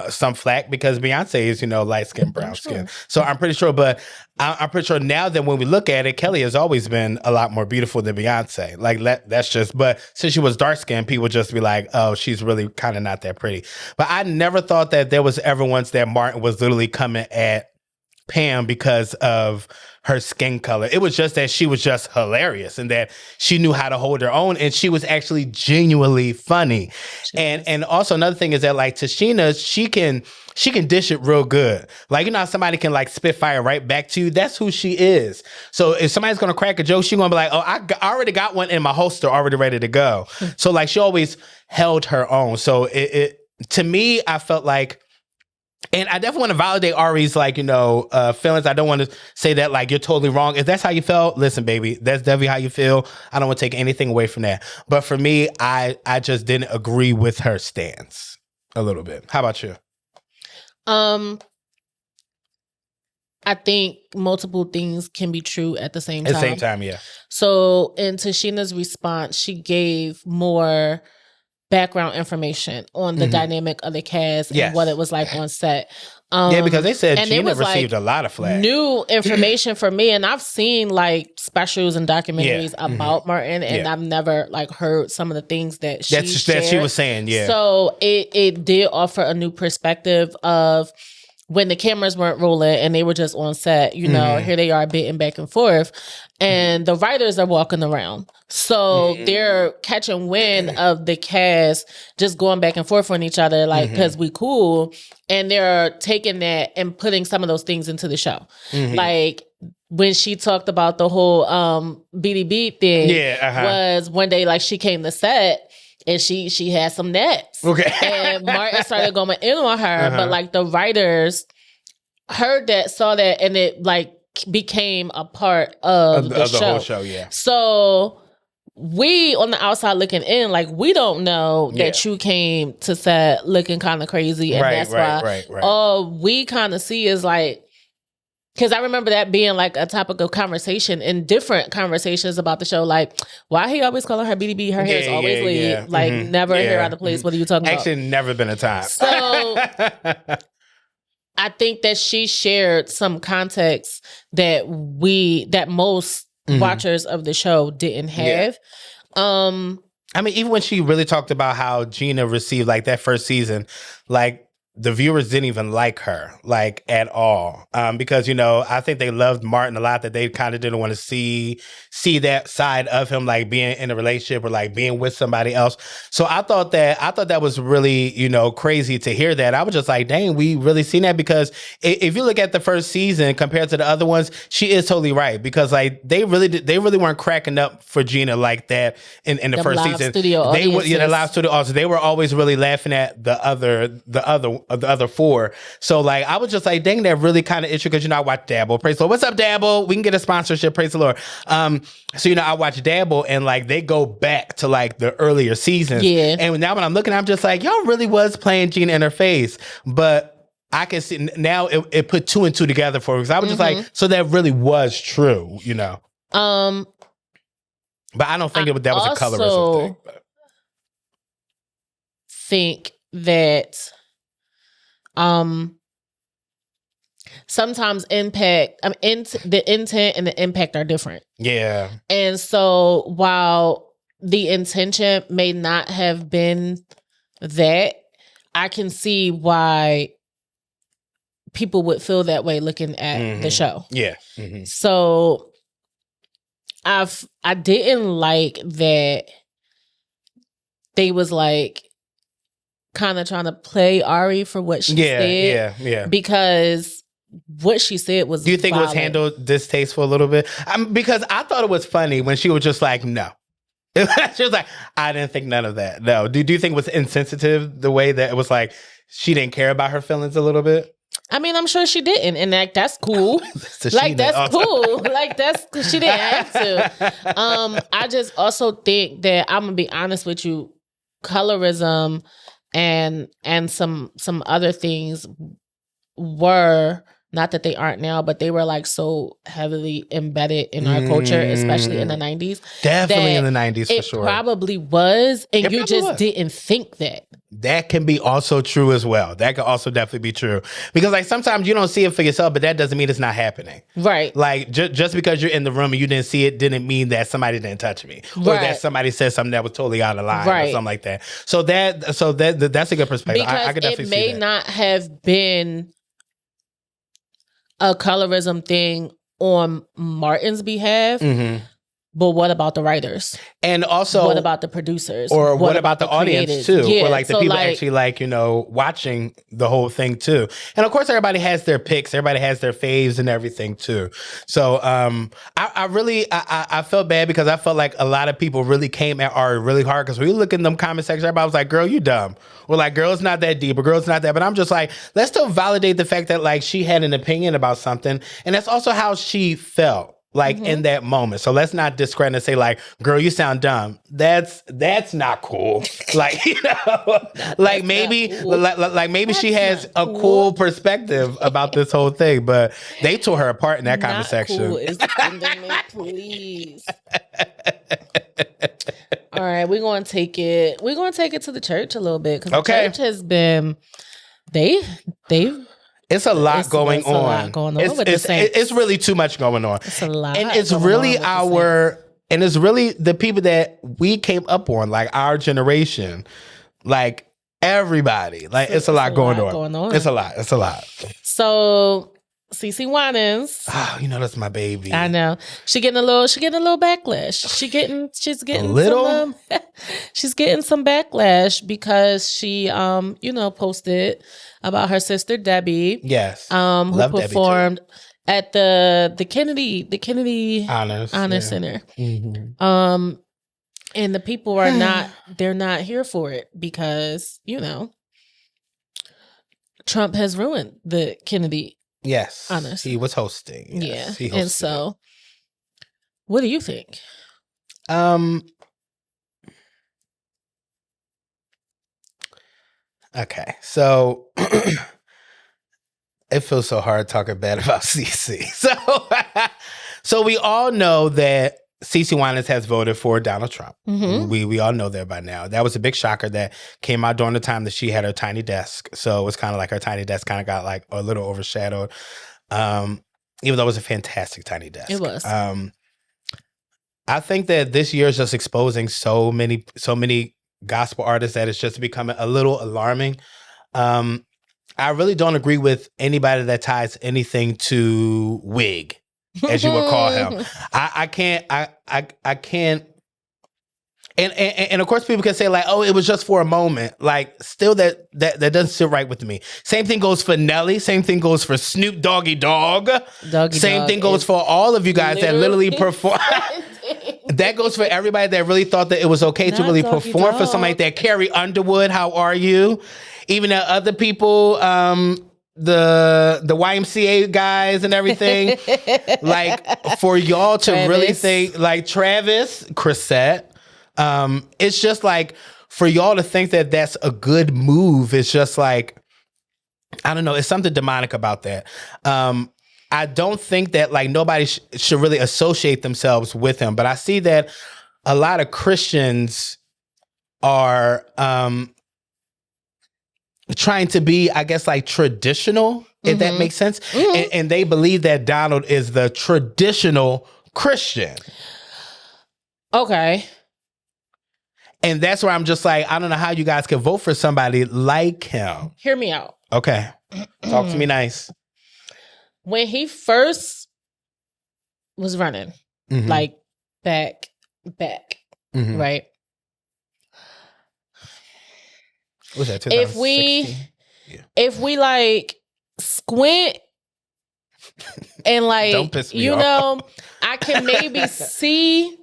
some flack because Beyonce is, you know, light skin, brown skin. So I'm pretty sure, but I'm pretty sure now that when we look at it, Kelly has always been a lot more beautiful than Beyonce. Like that's just, but since she was dark skinned, people just be like, oh, she's really kind of not that pretty. But I never thought that there was ever once that Martin was literally coming at Pam because of her skin color. It was just that she was just hilarious and that she knew how to hold her own and she was actually genuinely funny. And also another thing is that like Tashina, she can dish it real good. Like, you know how somebody can like spit fire right back to you? That's who she is. So if somebody's going to crack a joke, she's going to be like, oh, I already got one in my holster already ready to go. So like she always held her own. So it to me, I felt like, and I definitely want to validate Ari's like, you know, feelings. I don't want to say that like you're totally wrong. If that's how you felt, listen, baby, that's definitely how you feel. I don't want to take anything away from that. But for me, I just didn't agree with her stance a little bit. How about you? I think multiple things can be true at the same time. At the same time, yeah. So in Tashina's response, she gave more background information on the dynamic of the cast and what it was like on set. Yeah, because they said Gina received a lot of flack. New information for me, and I've seen like specials and documentaries about Martin, and I've never like heard some of the things that she was saying. Yeah, so it did offer a new perspective of when the cameras weren't rolling and they were just on set. You know, here they are bidding back and forth, and the writers are walking around. So they're catching wind of the cast just going back and forth on each other, like, because we cool. And they're taking that and putting some of those things into the show. Like when she talked about the whole BDB thing was one day, like she came to set and she had some nets. Okay. And Martin started going in on her, but like the writers heard that, saw that, and it like became a part of the show. Whole show, yeah. So we on the outside looking in, like we don't know that you came to set looking kind of crazy, and that's why all we kind of see is like, because I remember that being like a topic of conversation in different conversations about the show. Like, why he always calling her BDB? Her hair is always laid, like never hair out of place. What are you talking about? Actually, never been a time. So I think that she shared some context that most watchers of the show didn't have. I mean, even when she really talked about how Gina received like that first season, like the viewers didn't even like her, like at all. Because, you know, I think they loved Martin a lot, that they kind of didn't want to see that side of him, like being in a relationship or like being with somebody else. So I thought that was really, you know, crazy to hear that. I was just like, dang, we really seen that, because if you look at the first season compared to the other ones, she is totally right, because like they really weren't cracking up for Gina like that in the first season. They were, the live studio audience. They were always really laughing at the other four. So like I was just like, dang, that really kind of issue, because, you know, I watch Dabble. Praise the Lord. What's up, Dabble? We can get a sponsorship. Praise the Lord. So, you know, I watch Dabble, and like they go back to like the earlier seasons. Yeah. And now when I'm looking, I'm just like, y'all really was playing Gina in her face. But I can see now it put two and two together for me. Because I was just like, so that really was true, you know. But I don't think that was a colorism thing. But. Think that sometimes the intent and the impact are different. Yeah. And so while the intention may not have been that, I can see why people would feel that way looking at the show. Yeah. So I didn't like that they was like kind of trying to play Ari for what she said. Yeah. Because what she said was Do you think violent. it was handled distasteful a little bit? Because I thought it was funny when she was just like, no. She was like, I didn't think none of that. No. Do you think it was insensitive the way that it was like she didn't care about her feelings a little bit? I mean, I'm sure she didn't, and like that's cool. That's cool. Like that's she didn't have to. I just also think that I'm gonna be honest with you, colorism and some other things were not that they aren't now, but they were like so heavily embedded in our culture, especially in the 90s. Definitely in the 90s for sure. It probably was, and you just didn't think that. That can be also true as well. That could also definitely be true. Because like sometimes you don't see it for yourself, but that doesn't mean it's not happening. Right. Like just because you're in the room and you didn't see it didn't mean that somebody didn't touch me. Or that somebody said something that was totally out of line or something like that. So that's a good perspective. Because I could definitely see that. It may not have been a colorism thing on Martin's behalf. But what about the writers? And also, what about the producers? Or what about the audience creators? too? Yeah, or like the people actually like, you know, watching the whole thing too. And of course, everybody has their picks. Everybody has their faves and everything too. So I felt bad because I felt like a lot of people really came at Ari really hard because we look in them comment sections, everybody was like, girl, you dumb. Or like, girl, it's not that deep. Or girl, it's not that. But I'm just like, let's still validate the fact that like she had an opinion about something. And that's also how she felt. Like in that moment. So let's not discredit and say like, girl, you sound dumb. That's not cool. Like, you know, like maybe, cool. like maybe that's she has a cool perspective about this whole thing, but they tore her apart in that comment section. Cool is please. All right, we're going to take it to the church a little bit. Because the church has been, it's a lot going on. A lot going on it's really too much going on. It's a lot. And it's really the people that we came up on, like our generation, like everybody. Like it's a lot going on. It's a lot. So CeCe Winans. Oh, you know that's my baby. I know. She's getting a little backlash. She's getting she's getting some backlash because she posted about her sister Debbie. Yes. Who performed at the Kennedy Honor Center. Mm-hmm. And the people are not here for it because, you know, Trump has ruined the Kennedy. Yes, honestly. He was hosting. Yes, yeah, and so, what do you think? Okay, so it feels so hard talking bad about CeCe. So we all know that CeCe Winans has voted for Donald Trump. Mm-hmm. We all know that by now. That was a big shocker that came out during the time that she had her tiny desk. So it was kind of like her tiny desk kind of got like a little overshadowed. Even though it was a fantastic tiny desk. It was. I think that this year is just exposing so many gospel artists that it's just becoming a little alarming. I really don't agree with anybody that ties anything to wig, as you would call him. I can't. And of course, people can say like, "Oh, it was just for a moment." Like, still, that doesn't sit right with me. Same thing goes for Nelly. Same thing goes for Snoop Doggy Dogg. Same thing goes for all of you guys that literally perform. That goes for everybody that really thought that it was okay to really perform for somebody like that. Carrie Underwood, how are you? Even the other people, the YMCA guys and everything. Like, for y'all to really think, like Travis, Chrisette, it's just like, for y'all to think that that's a good move, it's just like, I don't know. It's something demonic about that. I don't think that like nobody should really associate themselves with him, but I see that a lot of Christians are trying to be, I guess, like traditional, if that makes sense. And they believe that Donald is the traditional Christian. Okay. And that's where I'm just like, I don't know how you guys can vote for somebody like him. Hear me out. Okay. Talk to me nice. When he first was running, like back, right? Was that 2016? If we like squint and like, don't piss me you off. know, I can maybe see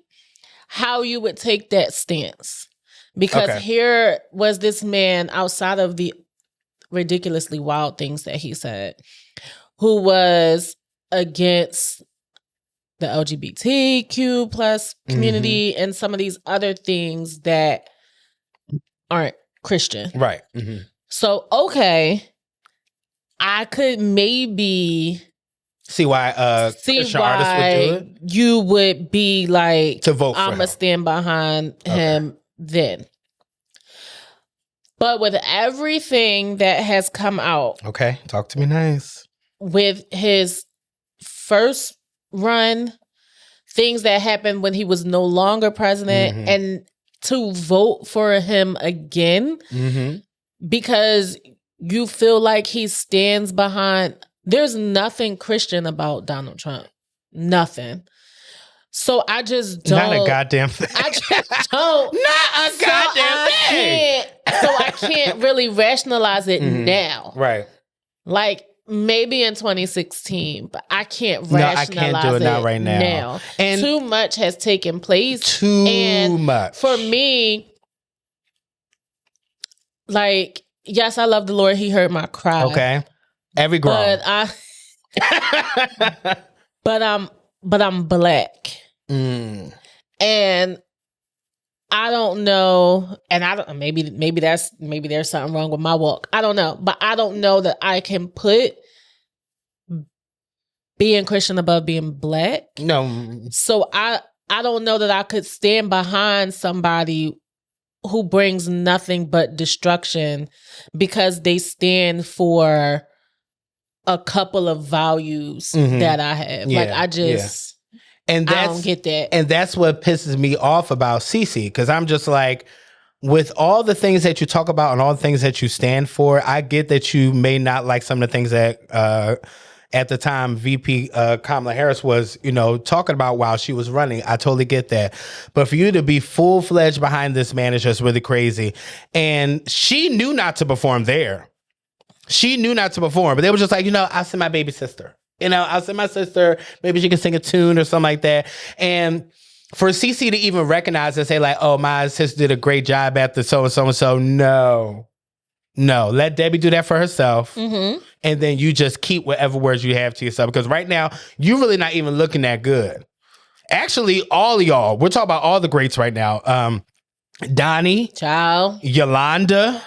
how you would take that stance. Because here was this man, outside of the ridiculously wild things that he said, who was against the LGBTQ plus community and some of these other things that aren't Christian. Right. So, okay, I could maybe see why Christian artists would do it. You would be like, to vote for him. I'm going to stand behind him then. But with everything that has come out. Okay, talk to me nice. With his first run, things that happened when he was no longer president, and to vote for him again because you feel like he stands behind. There's nothing Christian about Donald Trump. Nothing. So I just don't. Not a goddamn thing. I just don't. Not a goddamn thing. So I can't really rationalize it now. Right. Like maybe in 2016, but I can't rationalize I can't do it now right now. And too much has taken place. Too much. For me, like, yes, I love the Lord. He heard my cry. Okay. Every grown. But I'm black. And I don't know, and I don't. Maybe there's something wrong with my walk. I don't know, but I don't know that I can put being Christian above being black. No. So I don't know that I could stand behind somebody who brings nothing but destruction because they stand for a couple of values that I have. Yeah, like I just. And I don't get that. And that's what pisses me off about Cece, because I'm just like, with all the things that you talk about and all the things that you stand for, I get that you may not like some of the things that at the time VP Kamala Harris was, talking about while she was running. I totally get that. But for you to be full-fledged behind this man is just really crazy. And she knew not to perform there. She knew not to perform, but they were just like, I'll send my baby sister. I'll send my sister, maybe she can sing a tune or something like that. And for Cece to even recognize and say like, oh, my sister did a great job at the so-and-so. No, let Debbie do that for herself. And then you just keep whatever words you have to yourself. Because right now, you're really not even looking that good. Actually, all of y'all, we're talking about all the greats right now. Donnie, Child, Yolanda,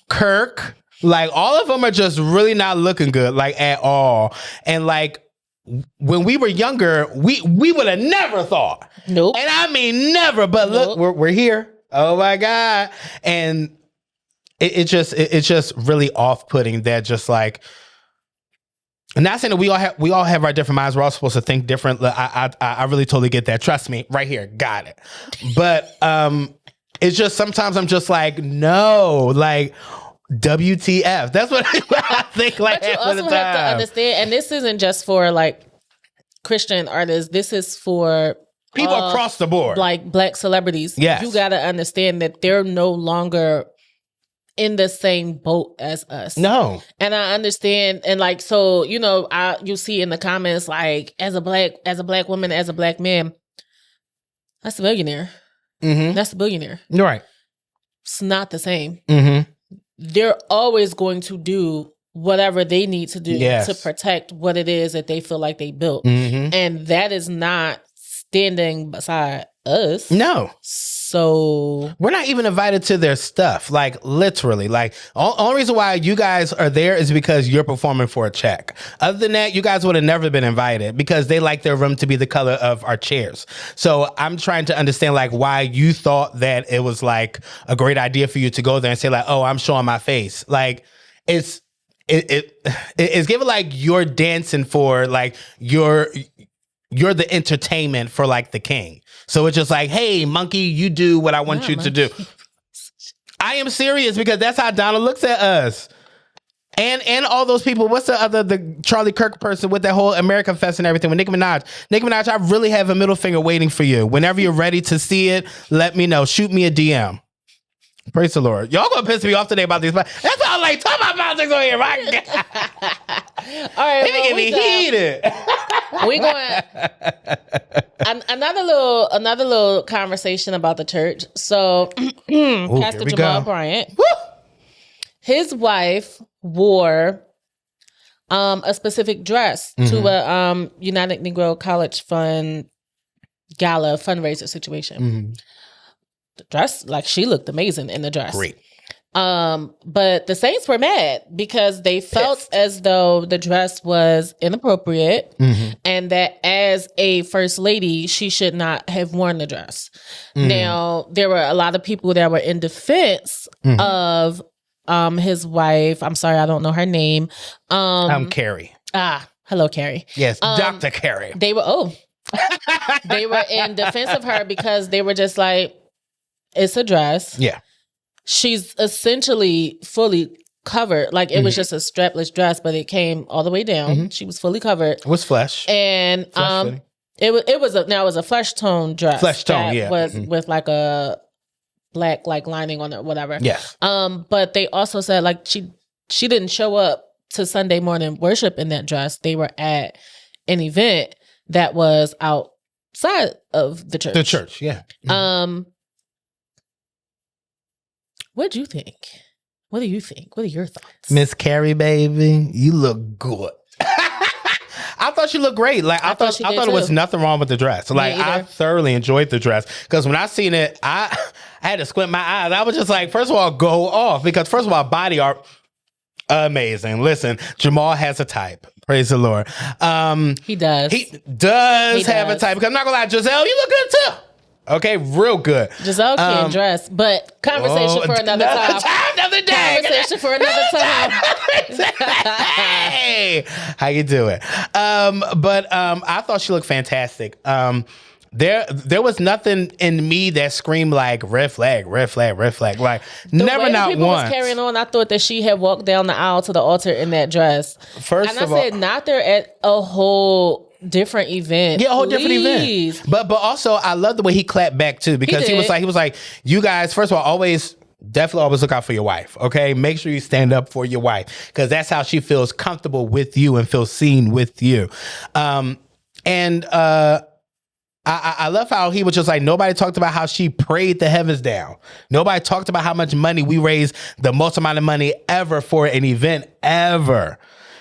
Kirk. Like, all of them are just really not looking good, like, at all. And, like, when we were younger, we would have never thought. Nope. And I mean never, but look, we're here. Oh, my God. And it's just really off-putting that just, like, I'm not saying that we all have our different minds. We're all supposed to think different. I really totally get that. Trust me, right here. Got it. But it's just sometimes I'm just like, no, like, WTF. That's what I think. Like, but you also have to understand, and this isn't just for like Christian artists. This is for people across the board, like black celebrities. Yes. You got to understand that they're no longer in the same boat as us. No, and I understand, and like so, you see in the comments like as a black woman, as a black man, that's a billionaire. That's a billionaire. Right. It's not the same. They're always going to do whatever they need to do to protect what it is that they feel like they built. And that is not standing beside us. No. so... We're not even invited to their stuff. Like, literally. Like, only reason why you guys are there is because you're performing for a check. Other than that, you guys would have never been invited because they like their room to be the color of our chairs. So I'm trying to understand, like, why you thought that it was, like, a great idea for you to go there and say, like, oh, I'm showing my face. Like, it's given like you're dancing for, like, you're the entertainment for, like, the king. So it's just like, hey, monkey, you do what I want you to do. I am serious because that's how Donald looks at us. And all those people. What's the Charlie Kirk person with that whole American Fest and everything with Nicki Minaj? Nicki Minaj, I really have a middle finger waiting for you. Whenever you're ready to see it, let me know. Shoot me a DM. Praise the Lord. Y'all gonna piss me off today about these. That's why I like talking about politics on here, right? All right, they get me heated. We going another little conversation about the church. So, Pastor Jamal Bryant, his wife wore a specific dress to a United Negro College Fund gala fundraiser situation. Mm-hmm. The dress, like, she looked amazing in the dress. Great. But the Saints were mad because they felt as though the dress was inappropriate and that as a first lady, she should not have worn the dress. Now, there were a lot of people that were in defense of his wife. I'm sorry, I don't know her name. Carrie. Hello, Carrie. Yes, Dr. Carrie. They were in defense of her because they were just like, it's a dress. Yeah. She's essentially fully covered. Like, it was just a strapless dress, but it came all the way down. She was fully covered. It was flesh. And it was a flesh tone dress. Flesh tone, yeah. Was with like a black like lining on it, whatever. Yes. But they also said, like, she didn't show up to Sunday morning worship in that dress. They were at an event that was outside of the church. The church, yeah. What do you think? What do you think? What are your thoughts? Miss Carrie, baby, you look good. I thought she looked great. Like, I thought it was nothing wrong with the dress. Like, I thoroughly enjoyed the dress because when I seen it, I had to squint my eyes. I was just like, first of all, go off because first of all, body art, amazing. Listen, Jamal has a type. Praise the Lord. He does. He does have a type. Because I'm not gonna lie, Giselle, you look good too. Okay, real good. Giselle can't dress, but conversation for another time. Another day. Conversation for another time. Hey, how you doing? But I thought she looked fantastic. There was nothing in me that screamed like red flag, red flag, red flag. Like, never, not people once. Was carrying on, I thought that she had walked down the aisle to the altar in that dress. First of all, said, not there at a whole different event. Yeah, a whole different event. But also, I love the way he clapped back too, because he was like, you guys, first of all, definitely always look out for your wife. Okay, make sure you stand up for your wife because that's how she feels comfortable with you and feels seen with you. I love how he was just like, nobody talked about how she prayed the heavens down. Nobody talked about how much money we raised, the most amount of money ever for an event ever.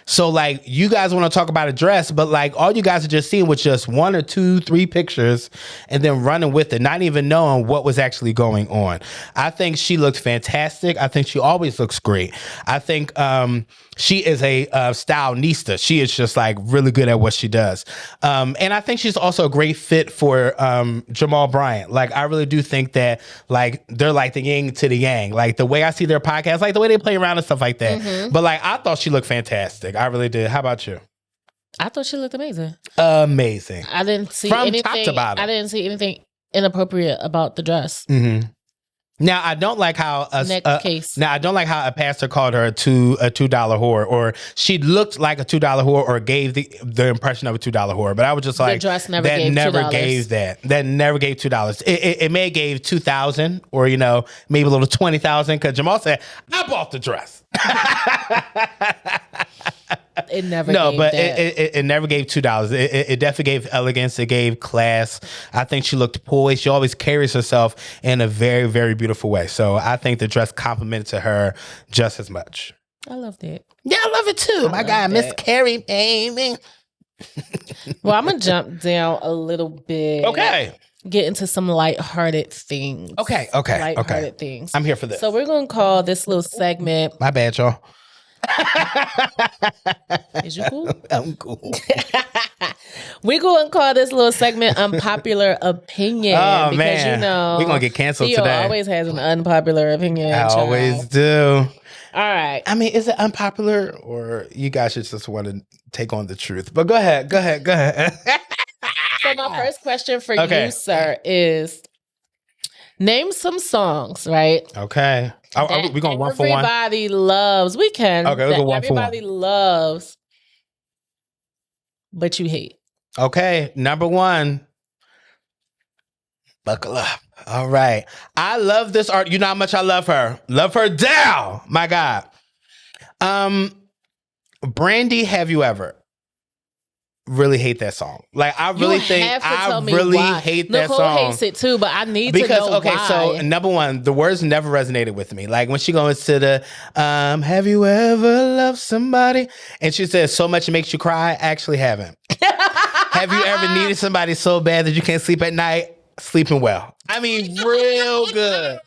So, like, you guys want to talk about a dress, but, like, all you guys are just seeing was just 1 or 2, 3 pictures and then running with it, not even knowing what was actually going on. I think she looked fantastic. I think she always looks great. I think she is a stylista. She is just, like, really good at what she does. And I think she's also a great fit for Jamal Bryant. Like, I really do think that, like, they're like the yin to the yang. Like, the way I see their podcast, like, the way they play around and stuff like that. But, like, I thought she looked fantastic. I really did. How about you? I thought she looked amazing. Amazing. I didn't see anything. Top to bottom. I didn't see anything inappropriate about the dress. Now I don't like how a pastor called her a $2 whore, or she looked like a $2 whore, or gave the impression of a $2 whore. But I was just like, the dress never gave $2. That never gave $2. It may have gave $2,000, or maybe a little $20,000, because Jamal said, I bought the dress. It never gave but that. It never gave $2. It definitely gave elegance. It gave class. I think she looked poised. She always carries herself in a very, very beautiful way. So I think the dress complimented to her just as much. I loved it. Yeah, I love it too. My God, Miss Carrie, baby. Well, I'm going to jump down a little bit. Okay. get into some lighthearted things. Okay. Lighthearted things. I'm here for this. So we're going to call this little segment. My bad, y'all. Is you cool? I'm cool. We're going to call this little segment Unpopular Opinion. Oh, because, man. you know, we're going to get canceled Theo today. always has an unpopular opinion. I child. always do. All right. I mean, is it unpopular or you guys just want to take on the truth? But go ahead. So my first question for you, sir, is name some songs, right? Okay. We're going one for one? Everybody loves. We can. Okay, we'll go one for one. Everybody loves, but you hate. Okay, number one. Buckle up. All right. I love this art. You know how much I love her. Love her down. My God. Brandy, Have You Ever? Really hate that song. Like, I really hate that Nicole song. hates it too, but I need to know why. So number one, the words never resonated with me. Like when she goes to the have you ever loved somebody? And she says so much it makes you cry. I actually haven't. Have you ever needed somebody so bad that you can't sleep at night? Sleeping well. I mean, real good.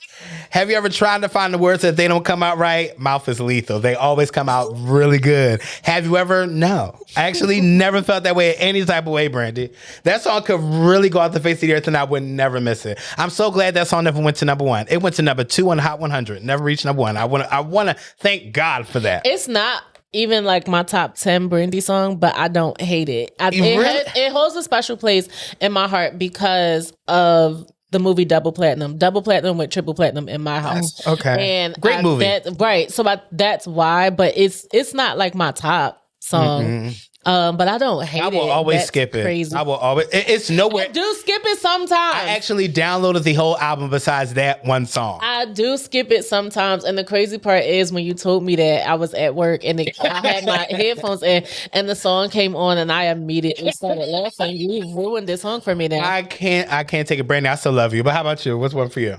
Have you ever tried to find the words that they don't come out right? Mouth is lethal. They always come out really good. Have you ever? No. I actually never felt that way in any type of way, Brandy. That song could really go off the face of the earth and I would never miss it. I'm so glad that song never went to number one. It went to number 2 on Hot 100. Never reached number one. I want to thank God for that. It's not even like my top 10 Brandy song, but I don't hate it. It holds a special place in my heart because of the movie Double Platinum with Triple Platinum in my house. Okay. And great movie. Right. So that's why, but it's not like my top song. Mm-hmm. But I don't hate it. I will always skip it. Crazy. I will always. It's nowhere. I do skip it sometimes. I actually downloaded the whole album besides that one song. I do skip it sometimes. And the crazy part is when you told me that I was at work and I had my headphones in and the song came on and I immediately started laughing. You ruined this song for me now. I can't take it, Brandon. I still love you. But how about you? What's one for you?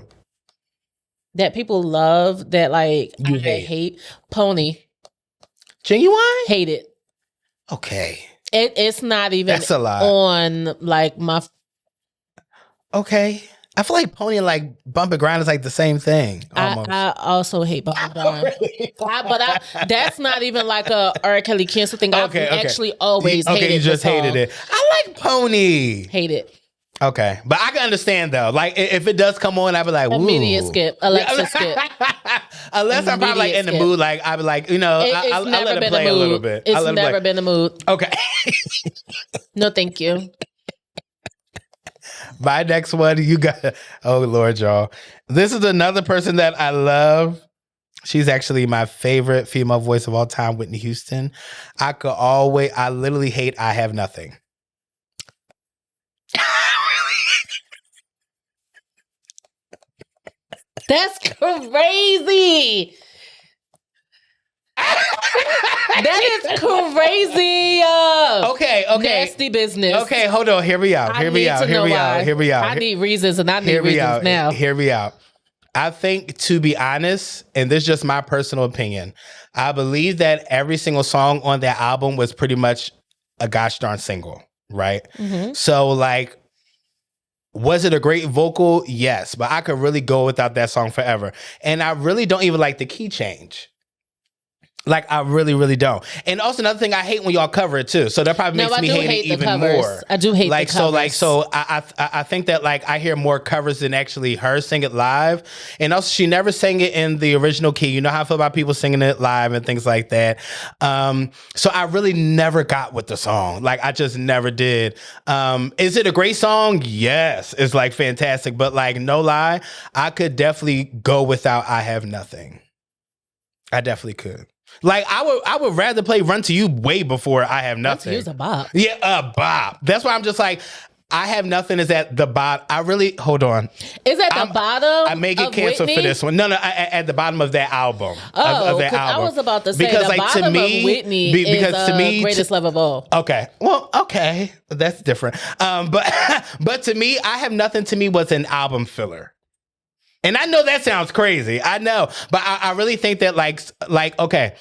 That people love that like you I hate. Pony. Genuine? Hate it. Okay. It's not even That's a lot. On like my. Okay. I feel like Pony and like Bump and Grind is like the same thing. Almost. I also hate Bump and Grind. Really? But that's not even like a R. Kelly cancel thing. Okay, I've actually always hated it. Okay, you just hated it. I like Pony. Hate it. Okay. But I can understand though. Like if it does come on, I'd be like, immediate skip. Alexa skip. Unless I'm probably like in the mood, like I'd be like, you know, I'll let it play a little bit. It's never been a mood. Okay. No, thank you. My next one, you got, oh Lord, y'all. This is another person that I love. She's actually my favorite female voice of all time, Whitney Houston. I literally hate I Have Nothing. That's crazy. That is crazy. Okay. Nasty business. Okay, hold on. Hear me out. I need reasons and I need reasons now. Hear me out. I think, to be honest, and this is just my personal opinion, I believe that every single song on that album was pretty much a gosh darn single, right? Mm-hmm. So, like, was it a great vocal? Yes, but I could really go without that song forever. And I really don't even like the key change. Like, I really, really don't. And also another thing, I hate when y'all cover it too. So that probably makes me hate it even more. I do hate the covers. So I think that like I hear more covers than actually her sing it live. And also she never sang it in the original key. You know how I feel about people singing it live and things like that. So I really never got with the song. Like I just never did. Is it a great song? Yes. It's like fantastic. But like no lie, I could definitely go without I Have Nothing. I definitely could. Like I would rather play Run to You way before I Have Nothing. Use a bop. Yeah, a bop. That's why I'm just like, I Have Nothing is at the bottom. Hold on. Is at the bottom? I may get canceled for this one. No, at the bottom of that album. Oh, because I was about to say because, the bottom of Whitney is to me, greatest love of all. Okay. Well, okay. That's different. But to me, I Have Nothing to me was an album filler. And I know that sounds crazy. I know. But I really think that like, okay,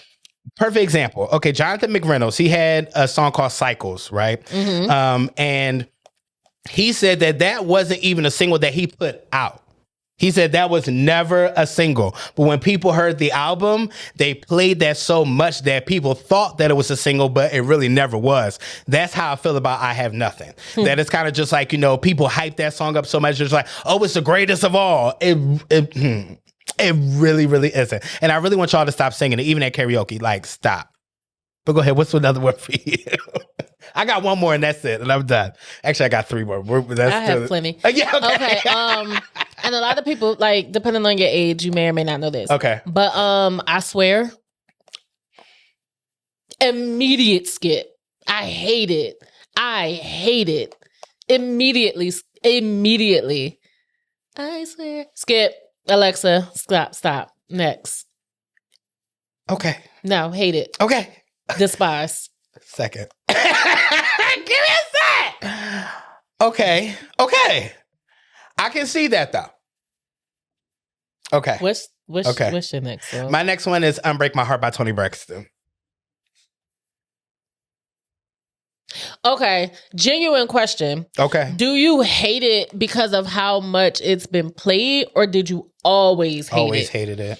perfect example. Okay, Jonathan McReynolds, he had a song called Cycles, right? Mm-hmm. And he said that wasn't even a single that he put out. He said that was never a single. But when people heard the album, they played that so much that people thought that it was a single, but it really never was. That's how I feel about I Have Nothing. That it's kind of just like, people hype that song up so much. It's like, oh, it's the greatest of all. It really, really isn't. And I really want y'all to stop singing it, even at karaoke. Like, stop. But go ahead. What's another word for you? I got one more and that's it. And I'm done. Actually, I got three more. Have plenty. Yeah, okay. And a lot of people, like, depending on your age, you may or may not know this. Okay. But I swear, immediate skip. I hate it. Immediately. I swear. Skip. Alexa, stop. Next. Okay. No, hate it. Okay. Despise. Second. Give me a sec. Okay. I can see that though. Okay. What's your next one? My next one is Unbreak My Heart by Toni Braxton. Okay. Genuine question. Okay. Do you hate it because of how much it's been played, or did you always hate it? Always hated it.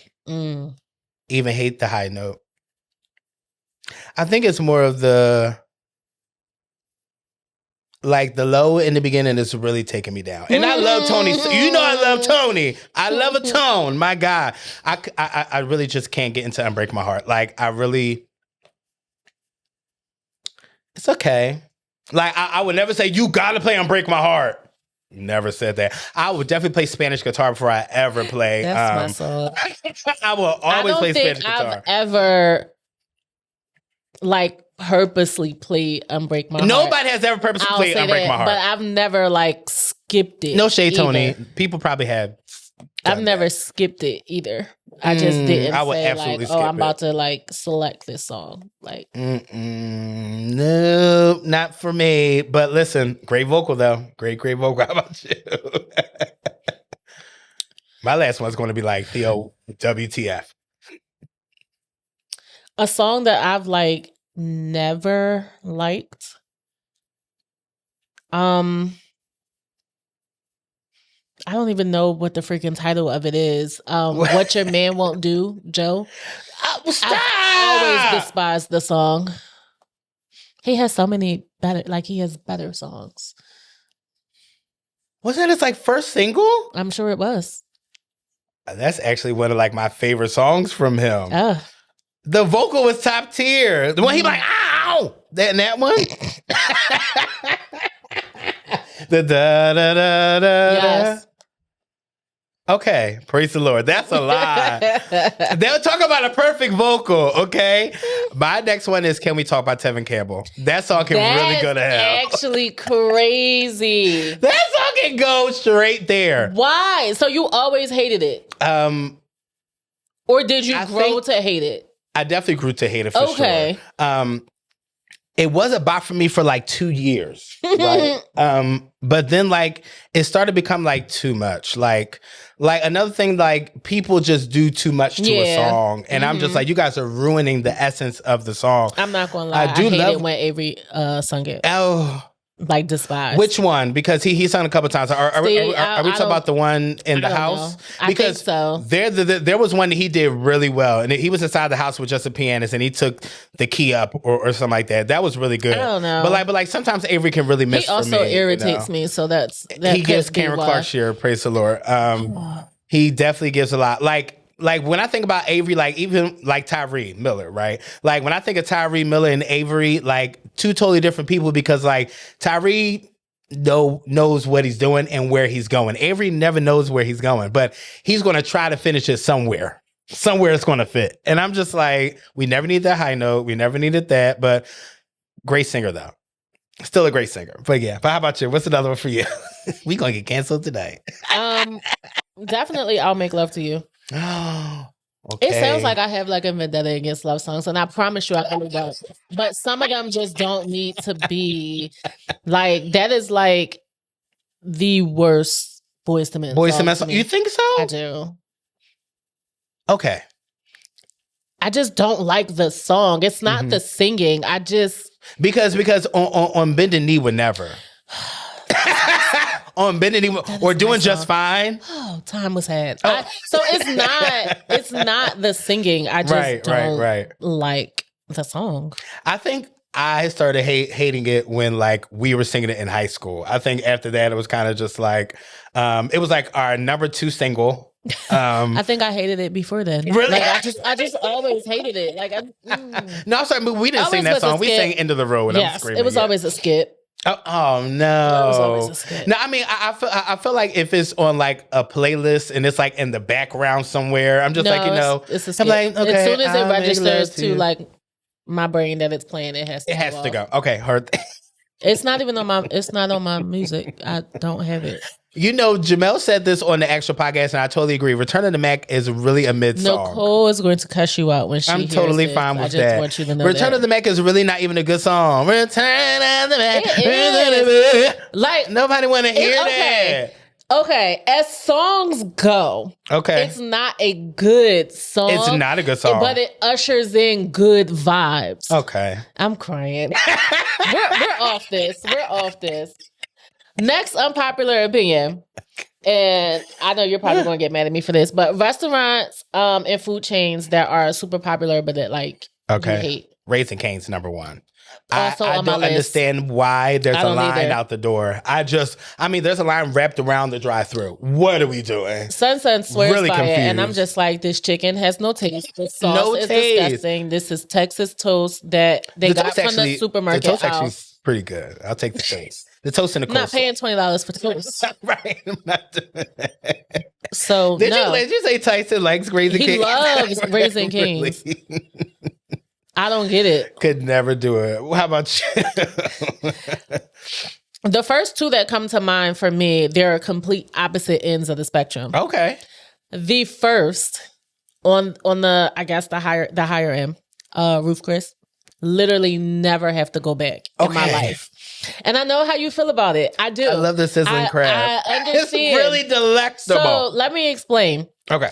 Even hate the high note. I think it's more of the low in the beginning is really taking me down. And I love Toni. I love Toni. I love a tone. My God. I really just can't get into Unbreak My Heart. It's okay. I would never say, you gotta play Unbreak My Heart. Never said that. I would definitely play Spanish guitar before I ever play. That's my song. I will always play Spanish guitar. I've ever purposely played Unbreak My Heart. Nobody has ever purposely played Unbreak My Heart. But I've never skipped it. No shade, Toni. People probably have. I've never skipped it either. I just didn't I would say absolutely skip I'm about to select this song. No, not for me. But listen, great vocal though. Great vocal. How about you? My last one's going to be Theo, WTF. A song that I've never liked. I don't even know what the freaking title of it is. What Your Man Won't Do, Joe. Stop! I always despise the song. He has so many better, he has better songs. Wasn't that his first single? I'm sure it was. That's actually one of my favorite songs from him. The vocal was top tier. The one he ow! That one? The da da da da. Yes. Okay, praise the Lord. That's a lie. They'll talk about a perfect vocal, okay? My next one is Can We Talk About Tevin Campbell? That song can really go to hell. Actually crazy. That song can go straight there. Why? So you always hated it? Or did you grow to hate it? I definitely grew to hate it for sure. It was a bop for me for 2 years. Right? But then it started to become too much. Another thing, people just do too much to a song. And I'm just you guys are ruining the essence of the song. I'm not gonna lie. I hate it when Avery sung it. Oh. Despise. Which one? Because he sung a couple times. Are we talking about the one in the house? Because I think so. There was one that he did really well, and he was inside the house with just a pianist, and he took the key up or something like that. That was really good. I don't know, but sometimes Avery can really miss. He also irritates me, so that he gives Cameron Clark Shearer, praise the Lord. He definitely gives a lot. When I think about Avery, even Tyree Miller, right? When I think of Tyree Miller and Avery, two totally different people because Tyree knows what he's doing and where he's going. Avery never knows where he's going, but he's going to try to finish it somewhere. Somewhere it's going to fit. And I'm just we never need that high note. We never needed that, but great singer though. Still a great singer. But yeah, but how about you? What's another one for you? We going to get canceled today. Definitely I'll Make Love to You. Oh, okay. It sounds like I have a vendetta against love songs, and I promise you I really don't. But some of them just don't need to be that is the worst Boyz II Men. Boyz II Men song. You think so? I do. Okay. I just don't like the song. It's not the singing. I just because on Bended Knee would never. on Bending or Doing Just Fine. Oh, time was had. So it's not the singing. I just don't like the song. I think I started hating it when like we were singing it in high school. I think after that it was kind of just like it was like our number 2 single. I think I hated it before then. Really? Like I just always hated it. Like no, I'm sorry, but we didn't sing that song. We sang End of the Road. Yes, I'm screaming. It was always a skit. Oh no! It was always a skit. No, I mean I feel like if it's on like a playlist and it's like in the background somewhere, I'm just it's a skit. I'm like, okay, as soon as it registers to like my brain that it's playing, it has to go. Okay, heard. It's not even on my. It's not on my music. I don't have it. You know, Jamel said this on the actual podcast, and I totally agree. Return of the Mac is really a mid song. Nicole is going to cuss you out when she I'm totally hears fine this. with I just that. Want you to know Return of the Mac is really not even a good song. Return of the Mac. Like nobody want to hear that. Okay, as songs go, it's not a good song. It's not a good song, but it ushers in good vibes. Okay, I'm crying. we're off this. We're off this. Next unpopular opinion, and I know you're probably going to get mad at me for this, but restaurants and food chains that are super popular, but that like you hate. Raising Cane's number 1. Also I on my don't list. understand why there's a line out the door. I mean, there's a line wrapped around the drive-thru. What are we doing? Sun swears really by confused. it, and I'm just like, this chicken has no taste. The sauce is disgusting. This is Texas toast that they got from the supermarket. The toast actually pretty good. I'll take the toast. The toast and the coleslaw. I'm not paying $20 for toast. Right. I'm not doing that. So did you say Tyson likes Raising Cane's? He loves Raising Cane's. I don't get it. Could never do it. How about you? The first 2 that come to mind for me, they're complete opposite ends of the spectrum. Okay. The first on the I guess the higher end, Ruth Chris, literally never have to go back in my life. And I know how you feel about it. I do. I love the sizzling crab. I understand. It's really delectable. So let me explain. Okay.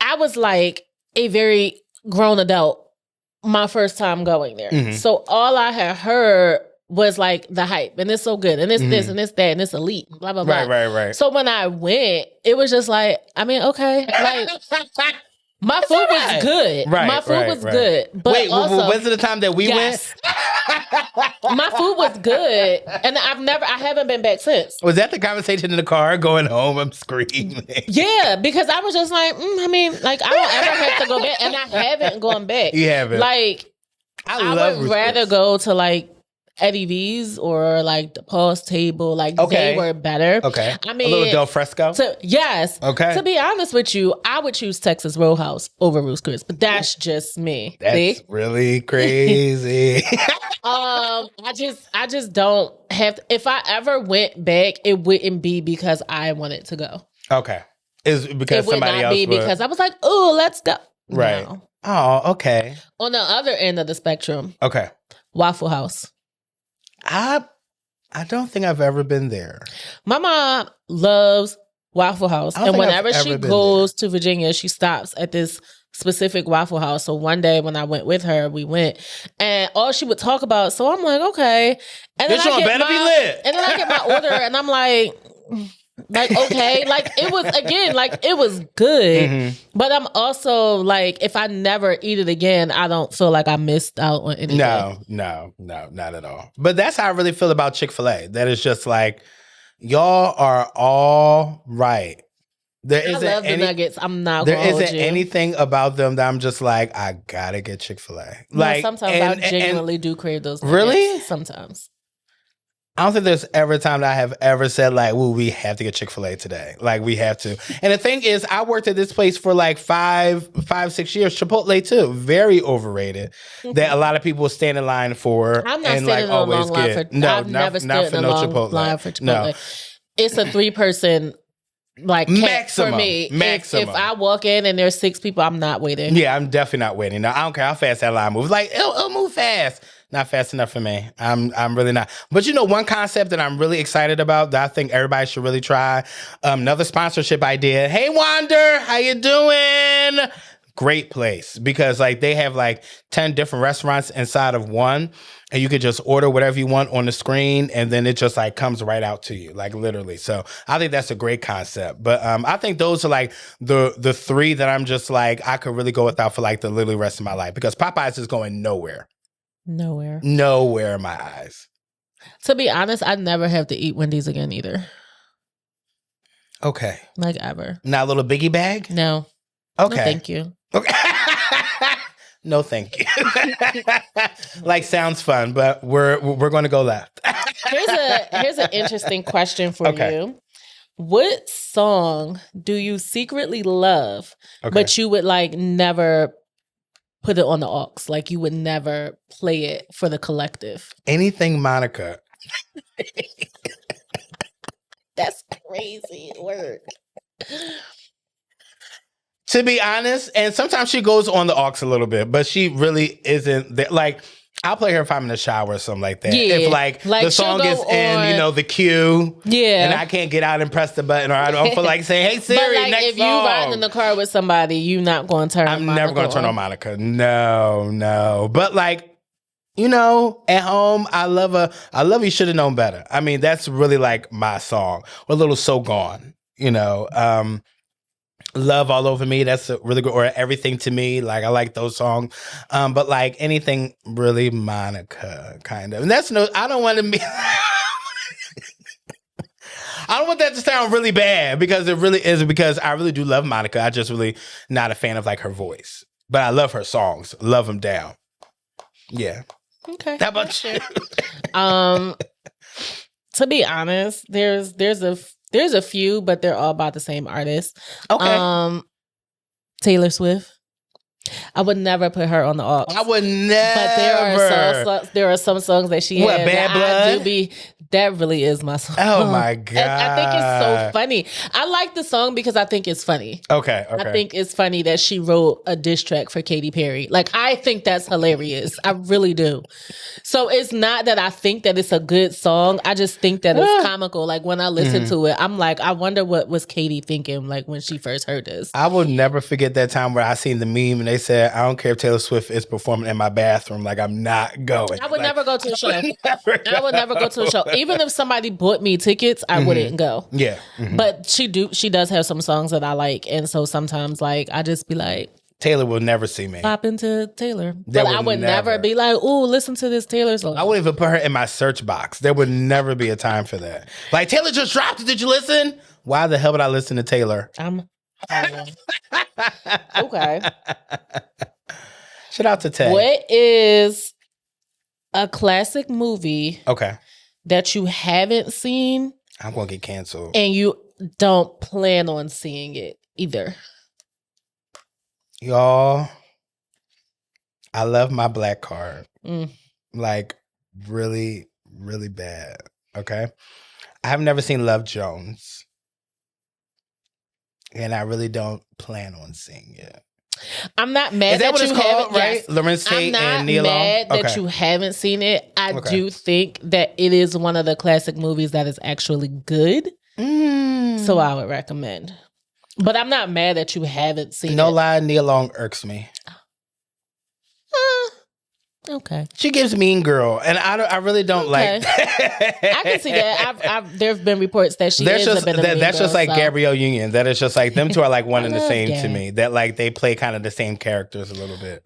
I was like a very grown adult my first time going there. Mm-hmm. So all I had heard was like the hype, and it's so good, and it's this, and it's that, and it's elite, blah, blah, blah. Right. So when I went, it was just like, I mean, okay, like, my food was good. Right, my food was good. But wait, also, was it the time that we went? My food was good, and I haven't been back since. Was that the conversation in the car going home? I'm screaming. Yeah, because I was just like, I mean, like, I don't ever have to go back, and I haven't gone back. You haven't? Like, I would rather go to like Eddie V's or like the Paul's Table. Like, they were better. Okay. I mean, a little Del Fresco. Yes. Okay. To be honest with you, I would choose Texas Roadhouse over Ruth's Chris, but that's just me. That's really crazy. I just don't have to, if I ever went back, it wouldn't be because I wanted to go. Okay. It's because somebody else would not be because I was like, oh, let's go. Right. No. Oh, okay. On the other end of the spectrum. Okay. Waffle House. I don't think I've ever been there. My mom loves Waffle House. And whenever she goes to Virginia, she stops at this specific Waffle House. So one day when I went with her, we went, and all she would talk about. So I'm like, okay. And then I get my order, and I'm like, okay, like it was, again, like it was good. Mm-hmm. But I'm also like, if I never eat it again, I don't feel like I missed out on anything. No, not at all. But that's how I really feel about Chick-fil-A. That is just like, y'all are all right. I love the nuggets. I'm not there gonna hold isn't you. anything about them that I'm just like, I gotta get Chick-fil-A. Like, sometimes I genuinely do crave those nuggets. Really? Sometimes. I don't think there's ever a time that I have ever said like, "Well, we have to get Chick-fil-A today." Like, we have to. And the thing is, I worked at this place for like 5-6 years. Chipotle too, very overrated. That a lot of people stand in line for. I'm not standing in a long line for. I've never stood in a long line for Chipotle. No. It's a 3-person. Like maximum for me. Maximum. If I walk in and there's 6 people, I'm not waiting. Yeah, I'm definitely not waiting. Now, I don't care how fast that line moves. Like, it'll move fast. Not fast enough for me. I'm really not. But you know, one concept that I'm really excited about that I think everybody should really try. Another sponsorship idea. Hey, Wander, how you doing? great place because like they have like 10 different restaurants inside of one, and you could just order whatever you want on the screen, and then it just like comes right out to you, like literally. So I think that's a great concept. But I think those are like the three that I'm just like I could really go without for like the literally rest of my life, because Popeyes is going nowhere in my eyes. To be honest, I never have to eat Wendy's again either. Okay. Like ever. Not a little biggie bag? No. Okay. No, thank you. Okay. No, thank you. Like sounds fun, but we're going to go left. Here's an interesting question for you. What song do you secretly love, but you would like never put it on the aux? Like you would never play it for the collective? Anything Monica. That's crazy word. To be honest, and sometimes she goes on the aux a little bit, but she really isn't there. Like, I'll play her if I'm in the shower or something like that. Yeah. If like the song is in, the queue, and I can't get out and press the button, or I don't feel like saying, "Hey Siri, but like, next if song." you riding in the car with somebody, you not going to turn. I'm never going to turn on Monica. No. But like, at home, I love You Should Have Known Better. I mean, that's really like my song. Or a little So Gone. Love All Over Me, that's a really good, or Everything to Me, like I like those songs. But like anything really Monica kind of. And I don't want to be I don't want that to sound really bad, because it really is, because I really do love Monica. I just really not a fan of like her voice. But I love her songs. Love them down. Yeah. Okay. How about you? To be honest, there's a few, but they're all about the same artist. Okay. Taylor Swift. I would never put her on the aux. I would never. But there are some songs that she has. Bad Blood? That really is my song. Oh my God. And I think it's so funny. I like the song because I think it's funny. Okay. I think it's funny that she wrote a diss track for Katy Perry. Like, I think that's hilarious. I really do. So it's not that I think that it's a good song. I just think that it's comical. Like, when I listen to it, I'm like, I wonder what was Katy thinking, like, when she first heard this. I will never forget that time where I seen the meme and they said, I don't care if Taylor Swift is performing in my bathroom. Like, I'm not going. I would never go to a show. I would never go to a show. Even if somebody bought me tickets, I wouldn't go. Yeah. But she does have some songs that I like. And so sometimes, like, I just be like, Taylor will never see me. Pop into Taylor. But I would never be like, ooh, listen to this Taylor song. I wouldn't even put her in my search box. There would never be a time for that. Like, Taylor just dropped it. Did you listen? Why the hell would I listen to Taylor? Okay. Shout out to Tay. What is a classic movie that you haven't seen? I'm going to get canceled. And you don't plan on seeing it either? Y'all, I love my black card. Like, really, really bad. Okay? I have never seen Love Jones. And I really don't plan on seeing it. I'm not mad that what it's called, right? Yes. Lorenz Tate and Neil Long? I'm not mad that you haven't seen it. I do think that it is one of the classic movies that is actually good. So I would recommend. But I'm not mad that you haven't seen it. No lie, Neil Long irks me. Okay. She gives Mean Girl, and I really don't like that. I can see that. There have been reports that she is a bit of a Mean That's Girl, just like so. Gabrielle Union. That is just like, them two are like one and the same to me. That like they play kind of the same characters a little bit.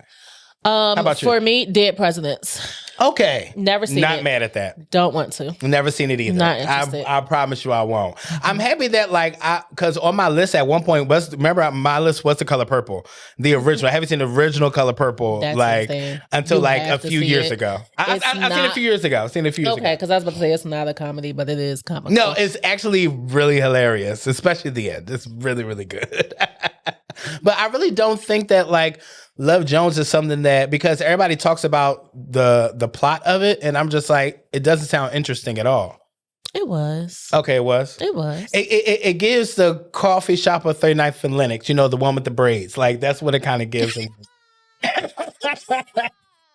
How about you? For me, Dead Presidents. Okay. Never seen it. Not mad at that. Don't want to. Never seen it either. Not interested. I promise you I won't. I'm happy that because on my list at one point, remember my list was The Color Purple, the original. I haven't seen the original Color Purple until like a few years ago. I've seen it a few years ago. Okay, because I was about to say it's not a comedy, but it is comical. No, it's actually really hilarious, especially the end. It's really, really good. But I really don't think that like Love Jones is something that, because everybody talks about the plot of it, and I'm just like, it doesn't sound interesting at all. It was. Okay, it was? It was. It gives the coffee shop of 39th and Lenox, the one with the braids. Like, that's what it kind of gives.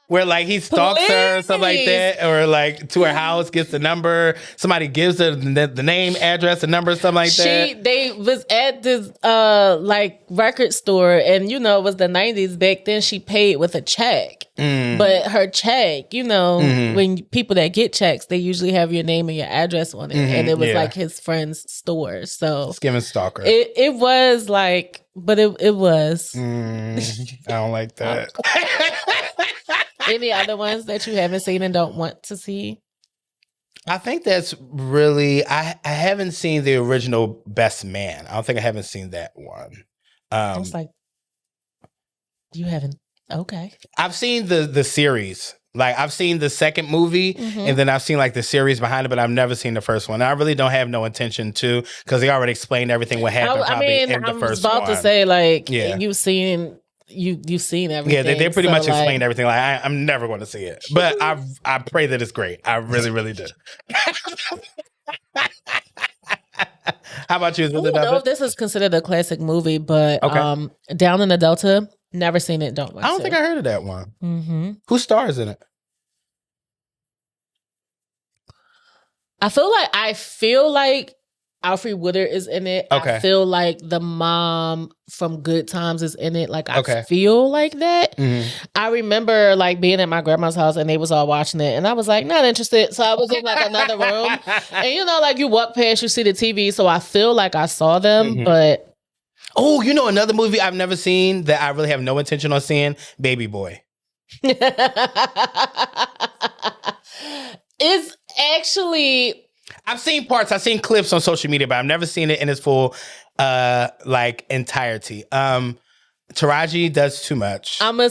where like he stalks her or something like that, or like to her house, gets the number, somebody gives her the name, address, the number, something like that. They was at this like record store, and it was the 90s. Back then she paid with a check. But her check, when people that get checks, they usually have your name and your address on it. And it was like his friend's store. So skimming stalker. It was like, but it was. I don't like that. Any other ones that you haven't seen and don't want to see? I think that's really, I haven't seen the original Best Man. I don't think I haven't seen that one. It's like, you haven't, okay. I've seen the series. Like I've seen the second movie and then I've seen like the series behind it, but I've never seen the first one. I really don't have no intention to, because they already explained everything what happened in the first one. I was about to say, like, you've seen everything. Yeah, they pretty much explained everything. Like I'm never going to see it, but I pray that it's great. I really, really do. How about you? I don't know if this is considered a classic movie, but Down in the Delta, never seen it. Don't watch it. I don't think I heard of that one. Who stars in it? I feel like Alfre Woodard is in it. Okay. I feel like the mom from Good Times is in it. Like, I feel like that. I remember like being at my grandma's house and they was all watching it and I was like, not interested. So I was in like another room and like you walk past, you see the TV. So I feel like I saw them, but. Oh, another movie I've never seen that I really have no intention on seeing, Baby Boy. It's actually... I've seen parts. I've seen clips on social media, but I've never seen it in its full entirety. Taraji does too much. I'm a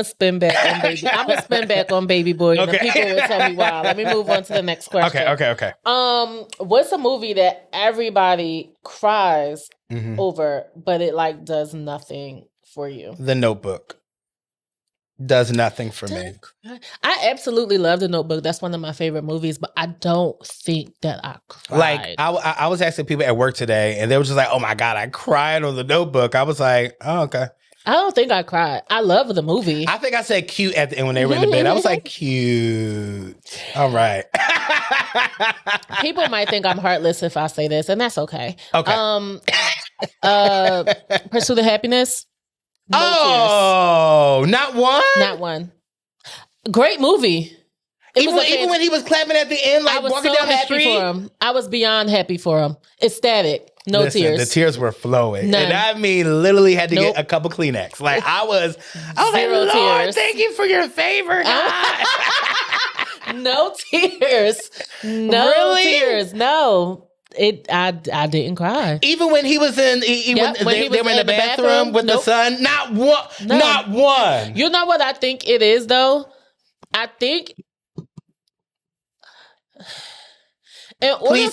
spin back on Baby. I'm a spin back on Baby Boy, and the people will tell me why. Let me move on to the next question. Okay. What's a movie that everybody cries over, but it like does nothing for you? The Notebook. Does nothing for me. I absolutely love The Notebook. That's one of my favorite movies, but I don't think that I cried. Like, I was asking people at work today, and they were just like, oh my God, I cried on The Notebook. I was like, oh, okay. I don't think I cried. I love the movie. I think I said cute at the end when they were in the bed. I was like, cute. All right. People might think I'm heartless if I say this, and that's okay. Okay. Pursuit of Happiness. No tears. Not one? Not one. Great movie. Even when he was clapping at the end, like walking down the street? For him. I was beyond happy for him. Ecstatic. No tears. The tears were flowing. None. And I mean, literally had to get a couple Kleenex. Like, I was like, Lord, tears. Thank you for your favor, God. No tears. No tears. No. I didn't cry. Even when he was in, they were in the bathroom with the son. Not one. No. Not one. You know what I think it is, though? I think in order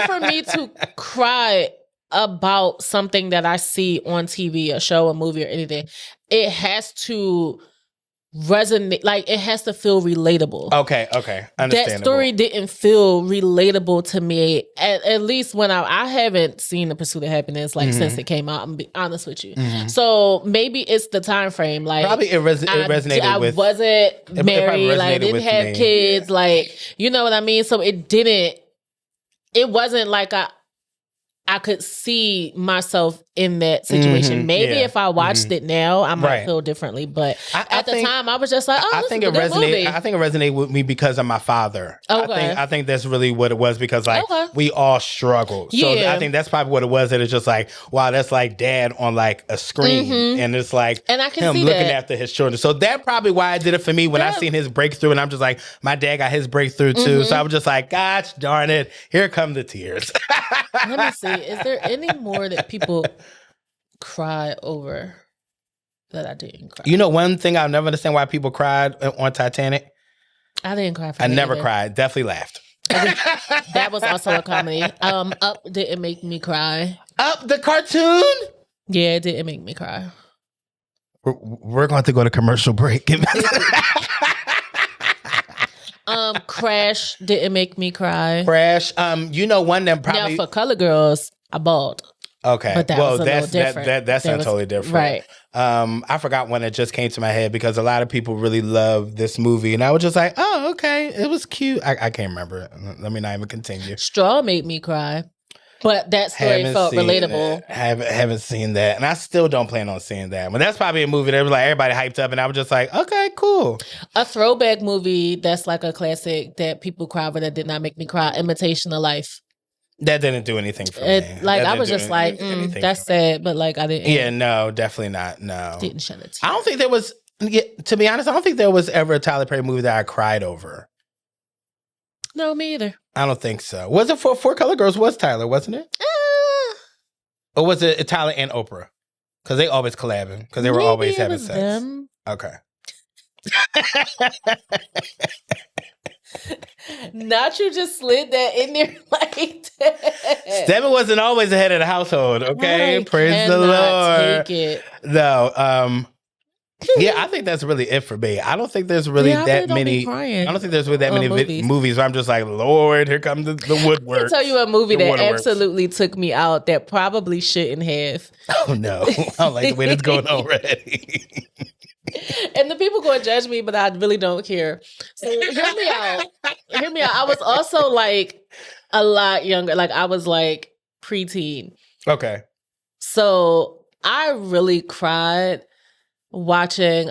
for me to cry about something that I see on TV, a show, a movie, or anything, it has to resonate, like it has to feel relatable. Okay, understandable. That story didn't feel relatable to me, at least when I haven't seen The Pursuit of Happiness since it came out. I'm be honest with you, so maybe it's the time frame. Like probably it resonated. I wasn't married, like didn't have kids, like you know what I mean. So it didn't. It wasn't like I could see myself in that situation. Maybe if I watched it now, I might feel differently. But at the time, I was just like, "Oh, I think it resonated. I think it resonated with me because of my father. Okay. I think that's really what it was because we all struggled. So I think that's probably what it was. That it's just like, wow, that's like dad on like a screen, and it's like and I can him see looking that. after his children. So that probably why I did it for me when I seen his breakthrough, and I'm just like, my dad got his breakthrough too. So I was just like, gosh darn it, here come the tears. Let me see. Is there any more that people cry over that I didn't cry? You know, one thing I'll never understand why people cried on Titanic. I didn't cry for I that never either. cried. Definitely laughed. That was also a comedy. Up didn't make me cry. Up the cartoon? Yeah, it didn't make me cry. We're going to have to go to commercial break. Crash didn't make me cry. Crash. You know, one of them probably. Now for Color Girls, I bawled. Okay. But that was a little different. That's not totally different. Right. I forgot one that just came to my head because a lot of people really love this movie. And I was just like, oh, okay. It was cute. I can't remember it. Let me not even continue. Straw made me cry. But that story felt relatable. Haven't seen that. And I still don't plan on seeing that. But that's probably a movie that was like everybody hyped up. And I was just like, okay, cool. A throwback movie that's like a classic that people cry over that did not make me cry. Imitation of Life. That didn't do anything for me. Like, I was just like, that's sad, but like, I didn't. Yeah, no, definitely not. No. Didn't shed a tear. I don't think there was, to be honest, I don't think there was ever a Tyler Perry movie that I cried over. No, me either. I don't think so. Was it for Four Color Girls? Was Tyler, wasn't it? Or was it Tyler and Oprah? Because they always collabing. Because they were always having sex. Them. Okay. Not you just slid that in there like that. Stedman wasn't always the head of the household, okay? Praise the Lord. Take it. No, yeah, I think that's really it for me. I don't think there's really that many. I don't think there's really that many movies where I'm just like, Lord, here comes the woodwork. I'll tell you a movie that absolutely took me out that probably shouldn't have. Oh no, I don't like the way that's going already. And the people going to judge me, but I really don't care. So hear me out. Hear me out. I was also like a lot younger. Like I was like preteen. Okay. So I really cried watching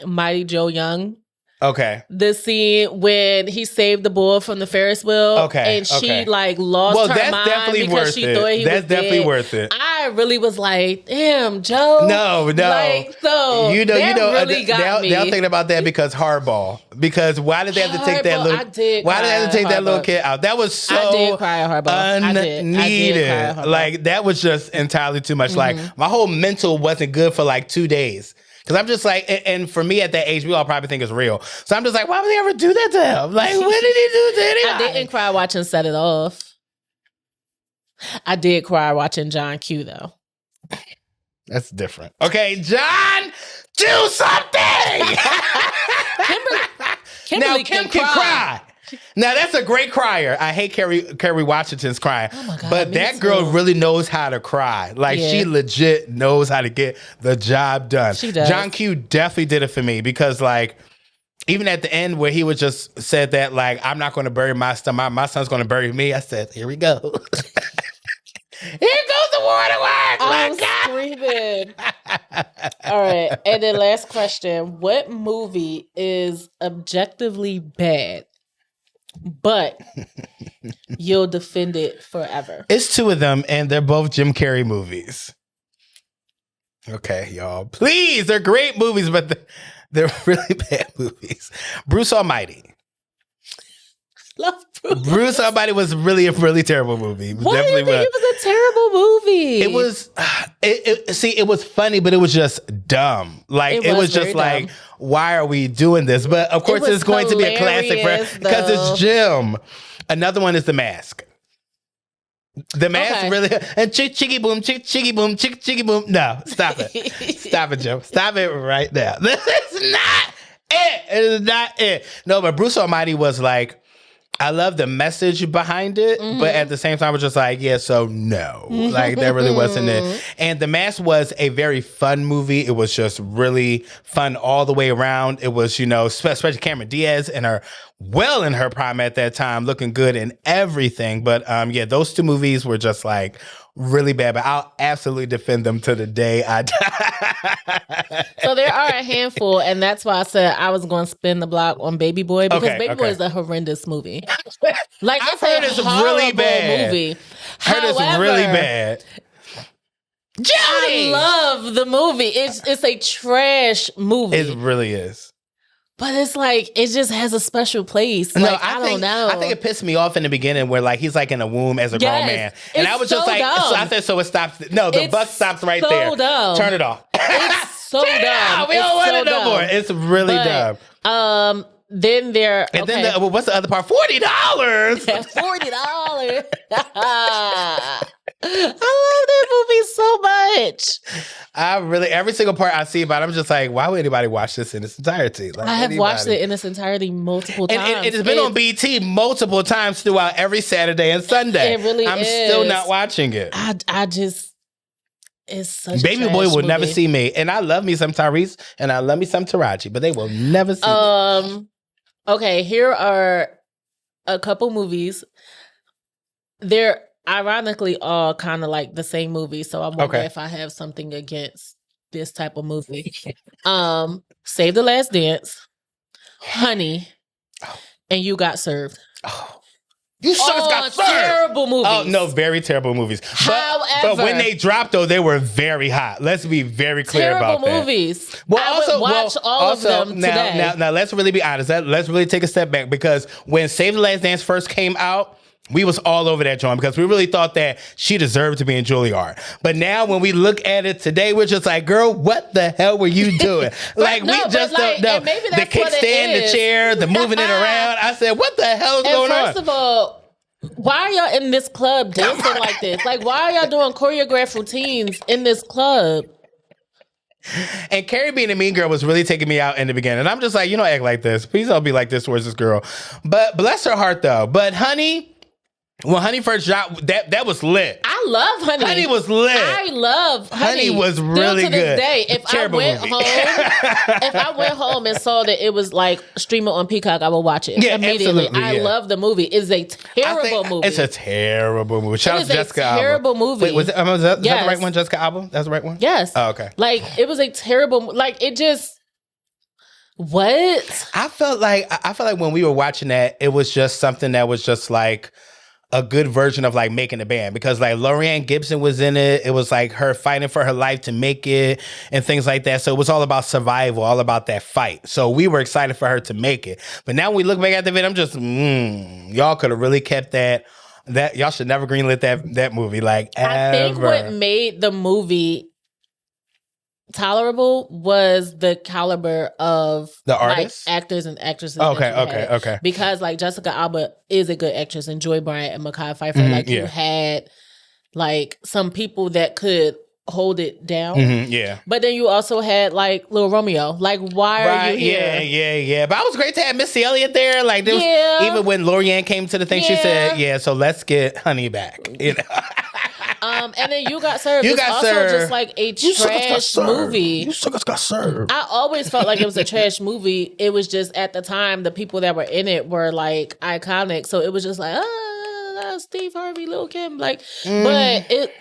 Mighty Joe Young. Okay. The scene when he saved the boy from the Ferris wheel. Okay. And she like lost her mind because she thought he was dead. That's definitely worth it. I really was like, damn, Joe. No. Like, so really got me. They'll think about that because Hardball. Because why did they have to take that little? Why did they have to take that little kid out? That was so I did cry at Hardball. unneeded. Like that was just entirely too much. Like my whole mental wasn't good for like 2 days. Because I'm just like, and for me at that age, we all probably think it's real. So I'm just like, why would they ever do that to him? Like, what did he do to anybody? I didn't cry watching Set It Off. I did cry watching John Q, though. That's different. Okay, John, do something! Now, Kim can cry. Now, that's a great crier. I hate Kerry Washington's crying. Oh my God, but that girl really knows how to cry. Like, she legit knows how to get the job done. She does. John Q definitely did it for me because, like, even at the end where he was just said that, like, I'm not going to bury my son. My son's going to bury me. I said, here we go. Here goes the waterworks. I'm screaming. All right. And then last question. What movie is objectively bad, but you'll defend it forever? It's two of them, and they're both Jim Carrey movies. Okay, y'all. Please, they're great movies, but they're really bad movies. Bruce Almighty. Love Bruce. Bruce Almighty was really a really terrible movie. Why do you think it was a terrible movie? It was, see, it was funny, but it was just dumb. Like, it was just like, why are we doing this? But of course, it's going to be a classic because it's Jim. Another one is The Mask. The Mask really, and chicky boom, chicky boom, chicky boom. No, stop it. Stop it, Jim. Stop it right now. This is not it. It is not it. No, but Bruce Almighty was like, I love the message behind it, but at the same time, I was just like, yeah, so no. Like, that really wasn't it. And The Mask was a very fun movie. It was just really fun all the way around. It was, you know, especially Cameron Diaz in her prime at that time, looking good in everything. But yeah, those two movies were just like really bad, but I'll absolutely defend them to the day I die. So there are a handful, and that's why I said I was going to spin the block on Baby Boy, because Baby Boy is a horrendous movie. Like, I've heard it's really bad. Movie. Heard it's really bad. Jody! I love the movie. It's a trash movie. It really is. But it's like, it just has a special place. Like, I don't know. I think it pissed me off in the beginning where like he's like in a womb as a grown man. And I was just like, dumb. so I said, so it stops. No, the buck stops right there. Dumb. Turn it off. It's so dumb. We don't want it no more. It's really dumb. Then there, and then what's the other part? $40. $40. I love that movie so much. I really, every single part I see, but I'm just like, why would anybody watch this in its entirety? Like, I have watched it in its entirety multiple times. And it has been on BT multiple times throughout every Saturday and Sunday. It really I'm still not watching it. I just, it's such Baby a boy will movie. never see me. And I love me some Tyrese and I love me some Taraji, but they will never see me. Okay, here are a couple movies. They're ironically all kind of like the same movie, so I wonder if I have something against this type of movie. Save the Last Dance, Honey, and You Got Served. You suckers got served. Terrible movies. Oh, no, very terrible movies. However, but when they dropped, though, they were very hot. Let's be very clear about that. Terrible movies. Well, I would watch all of them today. Now, let's really be honest. Let's really take a step back, because when Save the Last Dance first came out, we was all over that joint because we really thought that she deserved to be in Juilliard. But now when we look at it today, we're just like, girl, what the hell were you doing? Like, we just don't know. The kickstand, the chair, the moving it around. I said, what the hell is going on? First of all, why are y'all in this club dancing like this? Like, why are y'all doing choreographed routines in this club? And Carrie being a mean girl was really taking me out in the beginning. And I'm just like, you don't act like this. Please don't be like this towards this girl. But bless her heart, though. But Honey... When Honey first dropped, that was lit. I love Honey. Honey was lit. I love Honey. Honey was really Still to good. this day, if I went home and saw that it was like streaming on Peacock, I would watch it immediately. I love the movie. It's a terrible movie. It's a terrible movie. Shout out to Jessica Alba. Terrible movie. Wait, was that the right one? Jessica Alba? That's the right one? Yes. Oh, okay. Like, it was a terrible. Like, it just. What? I felt like when we were watching that, it was just something that was just like a good version of like making a band, because like Lorianne Gibson was in it. It was like her fighting for her life to make it and things like that. So it was all about survival, all about that fight. So we were excited for her to make it. But now when we look back at the video, I'm just, y'all could have really kept that y'all should never greenlit that movie. Like, ever. I think what made the movie tolerable was the caliber of the artists, like, actors and actresses. Okay. Because like Jessica Alba is a good actress, and Joy Bryant and Mekhi Phifer, like you had like some people that could hold it down. But then you also had like Lil Romeo. Like, why are you here? Yeah. But it was great to have Missy Elliott there. Like, there was, even when Lorianne came to the thing, she said, so let's get Honey back. You know. And then You Got Served. It's also just like a trash movie. You suckers got served. I always felt like it was a trash movie. It was just, at the time, the people that were in it were like iconic. So it was just like, Steve Harvey, Lil Kim. Like, but it...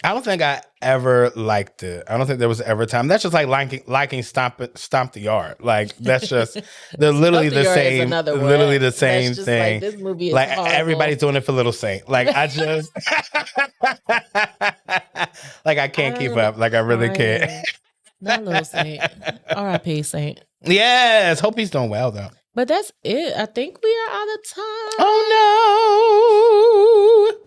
I don't think I ever liked it. I don't think there was ever a time. That's just like liking Stomp the Yard. Like, that's just, they're literally the same. Literally the same thing. Like, this movie is like horrible. Everybody's doing it for Little Saint. Like, I just, like, I can't keep up. Like, I really can't. Not Little Saint. R.I.P. Saint. Yes. Hope he's doing well, though. But that's it. I think we are out of time. Oh, no.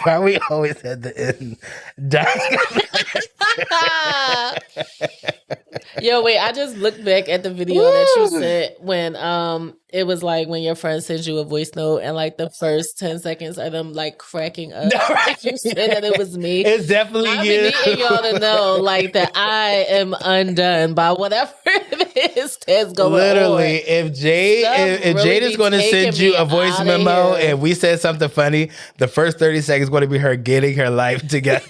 Why we always at the end dying? Yo, wait, I just looked back at the video that you sent when it was like when your friend sends you a voice note and like the first 10 seconds of them like cracking up. You said that it was me. It's definitely I you. be needing y'all to know like that I am undone by whatever it is that's going Literally, on. if Jade is going to send you a voice memo and we said something funny, the first 30 seconds is going to be her getting her life together.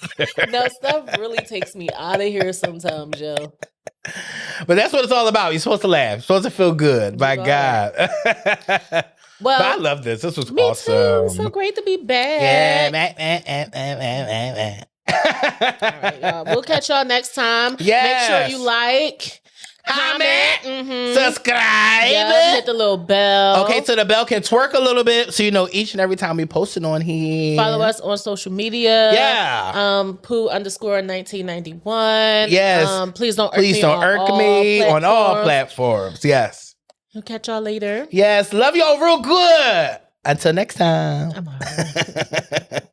No, stuff really takes me out of here sometimes, yo. But that's what it's all about. You're supposed to laugh. You're supposed to feel good. My God. Well, but I love this. This was me awesome. Too. So great to be back. Yeah. All right, y'all. We'll catch y'all next time. Yes. Make sure you like, comment, subscribe. Yep, hit the little bell. Okay, so the bell can twerk a little bit so you know each and every time we post it on here. Follow us on social media. Yeah. Pooh_1991. Yes. Please don't irk me on all platforms. Yes. We'll catch y'all later. Yes. Love y'all real good. Until next time. I'm all right.